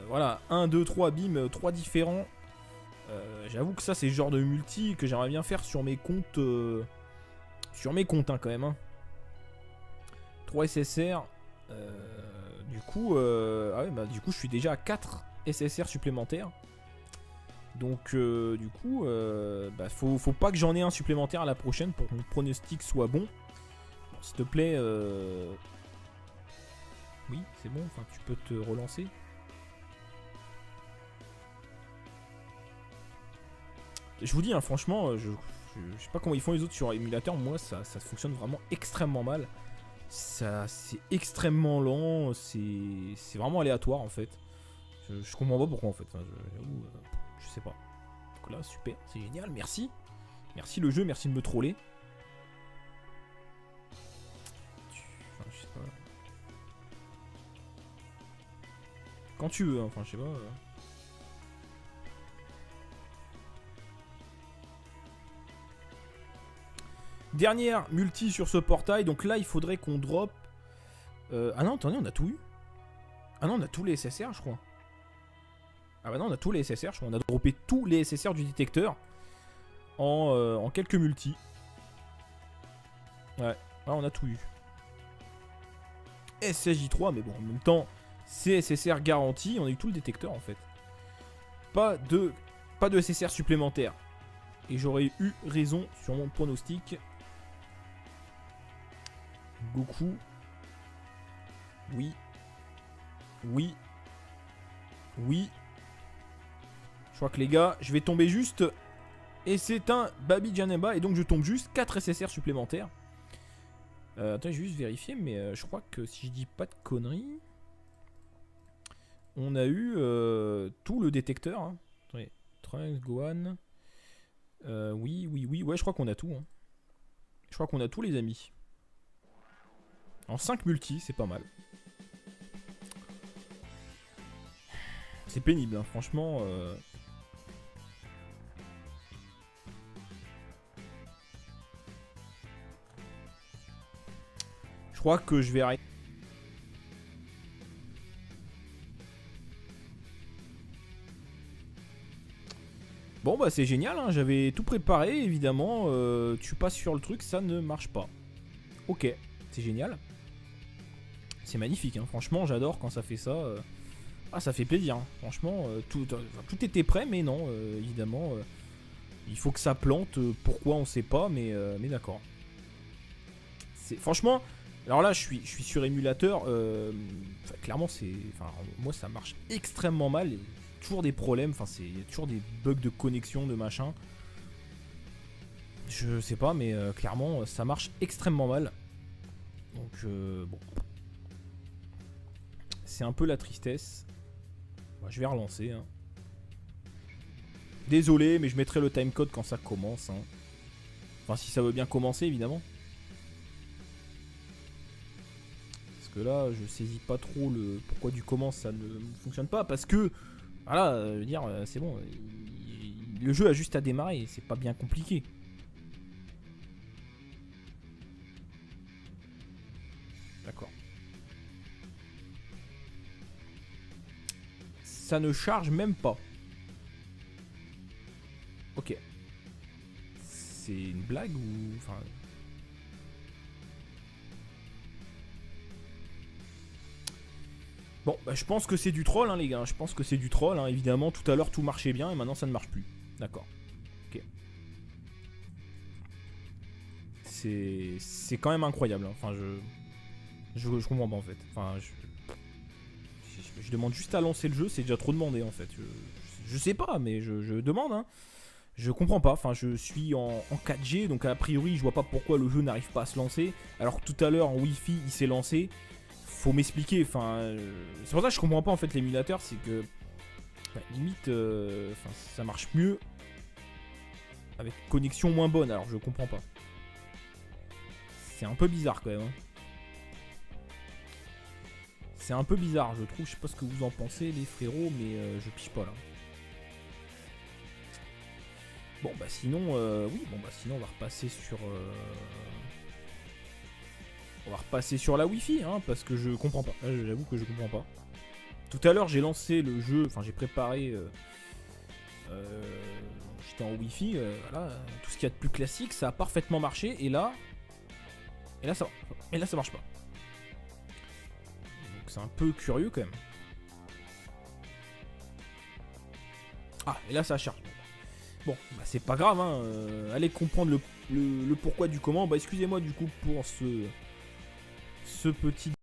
voilà, 1, 2, 3, bim, 3 différents. J'avoue que ça c'est le genre de multi que j'aimerais bien faire sur mes comptes. Sur mes comptes hein, quand même. Hein. 3 SSR. Du coup, ah ouais, bah, du coup je suis déjà à 4 SSR supplémentaires. Donc du coup, bah, faut pas que j'en ai un supplémentaire à la prochaine pour que mon pronostic soit bon. Bon s'il te plaît, oui c'est bon, enfin tu peux te relancer. Je vous dis, hein, franchement, je sais pas comment ils font les autres sur émulateur. Moi, ça fonctionne vraiment extrêmement mal. C'est extrêmement lent. C'est vraiment aléatoire en fait. Je comprends pas pourquoi en fait. Enfin, j'avoue, je sais pas. Donc là, super, c'est génial. Merci. Merci le jeu, merci de me troller. Enfin, je sais pas. Quand tu veux, hein, enfin, je sais pas. Dernière multi sur ce portail. Donc là, il faudrait qu'on drop... ah non, attendez, on a tout eu. Ah non, on a tous les SSR, je crois. Ah bah non, on a tous les SSR, je crois. On a droppé tous les SSR du détecteur en quelques multis. Ouais, on a tout eu. SSJ3, mais bon, en même temps, c'est SSR garanti. On a eu tout le détecteur, en fait. Pas de SSR supplémentaire. Et j'aurais eu raison sur mon pronostic. Goku. Oui. Oui. Oui. Je crois que les gars, je vais tomber juste. Et c'est un Baby Janemba. Et donc je tombe juste 4 SSR supplémentaires. Attends, je vais juste vérifier. Mais je crois que si je dis pas de conneries, on a eu tout le détecteur. Hein. Attendez. Trunks, Gohan. Oui. Ouais, je crois qu'on a tout. Hein. Je crois qu'on a tous les amis. En 5 multi, c'est pas mal. C'est pénible, hein, franchement. Je crois que je vais arrêter. Bon bah c'est génial, hein, j'avais tout préparé évidemment. Tu passes sur le truc, ça ne marche pas. Ok, c'est génial. C'est magnifique, hein. Franchement j'adore quand ça fait ça. Ah ça fait plaisir, hein. Franchement tout était prêt mais non, évidemment il faut que ça plante, pourquoi on sait pas mais d'accord. Franchement, alors là je suis sur émulateur, clairement moi ça marche extrêmement mal, il y a toujours des problèmes, il y a toujours des bugs de connexion, de machin. Je sais pas mais clairement ça marche extrêmement mal. Donc bon. C'est un peu la tristesse. Je vais relancer. Hein. Désolé, mais je mettrai le timecode quand ça commence. Hein. Enfin, si ça veut bien commencer, évidemment. Parce que là, je saisis pas trop le pourquoi du comment ça ne fonctionne pas. Parce que, voilà, je veux dire, c'est bon. Le jeu a juste à démarrer, c'est pas bien compliqué. D'accord. Ça ne charge même pas. Ok. C'est une blague ou... Enfin... Bon, bah, je pense que c'est du troll, hein, les gars. Je pense que c'est du troll, hein. Évidemment, tout à l'heure tout marchait bien et maintenant ça ne marche plus. D'accord. Ok. C'est quand même incroyable, hein. Enfin, je comprends pas en fait. Enfin, je demande juste à lancer le jeu, c'est déjà trop demandé en fait. Je sais pas, mais je demande, hein. Je comprends pas, enfin je suis en 4G, donc a priori je vois pas pourquoi le jeu n'arrive pas à se lancer. Alors que tout à l'heure en Wi-Fi il s'est lancé. Faut m'expliquer, enfin c'est pour ça que je comprends pas en fait l'émulateur, c'est que bah, limite ça marche mieux avec connexion moins bonne, alors je comprends pas. C'est un peu bizarre quand même, hein. C'est un peu bizarre je trouve, je sais pas ce que vous en pensez les frérots, mais je pige pas là. Bon bah sinon, oui, bon bah sinon on va repasser sur... On va repasser sur la Wi-Fi, hein, parce que je comprends pas. J'avoue que je comprends pas. Tout à l'heure j'ai lancé le jeu, enfin j'ai préparé... J'étais en Wi-Fi, voilà, tout ce qu'il y a de plus classique, ça a parfaitement marché, et là ça marche pas. Donc c'est un peu curieux quand même. Ah, et là ça charge. Bon, bah c'est pas grave, hein. Allez comprendre le pourquoi du comment. Bah excusez-moi du coup pour ce petit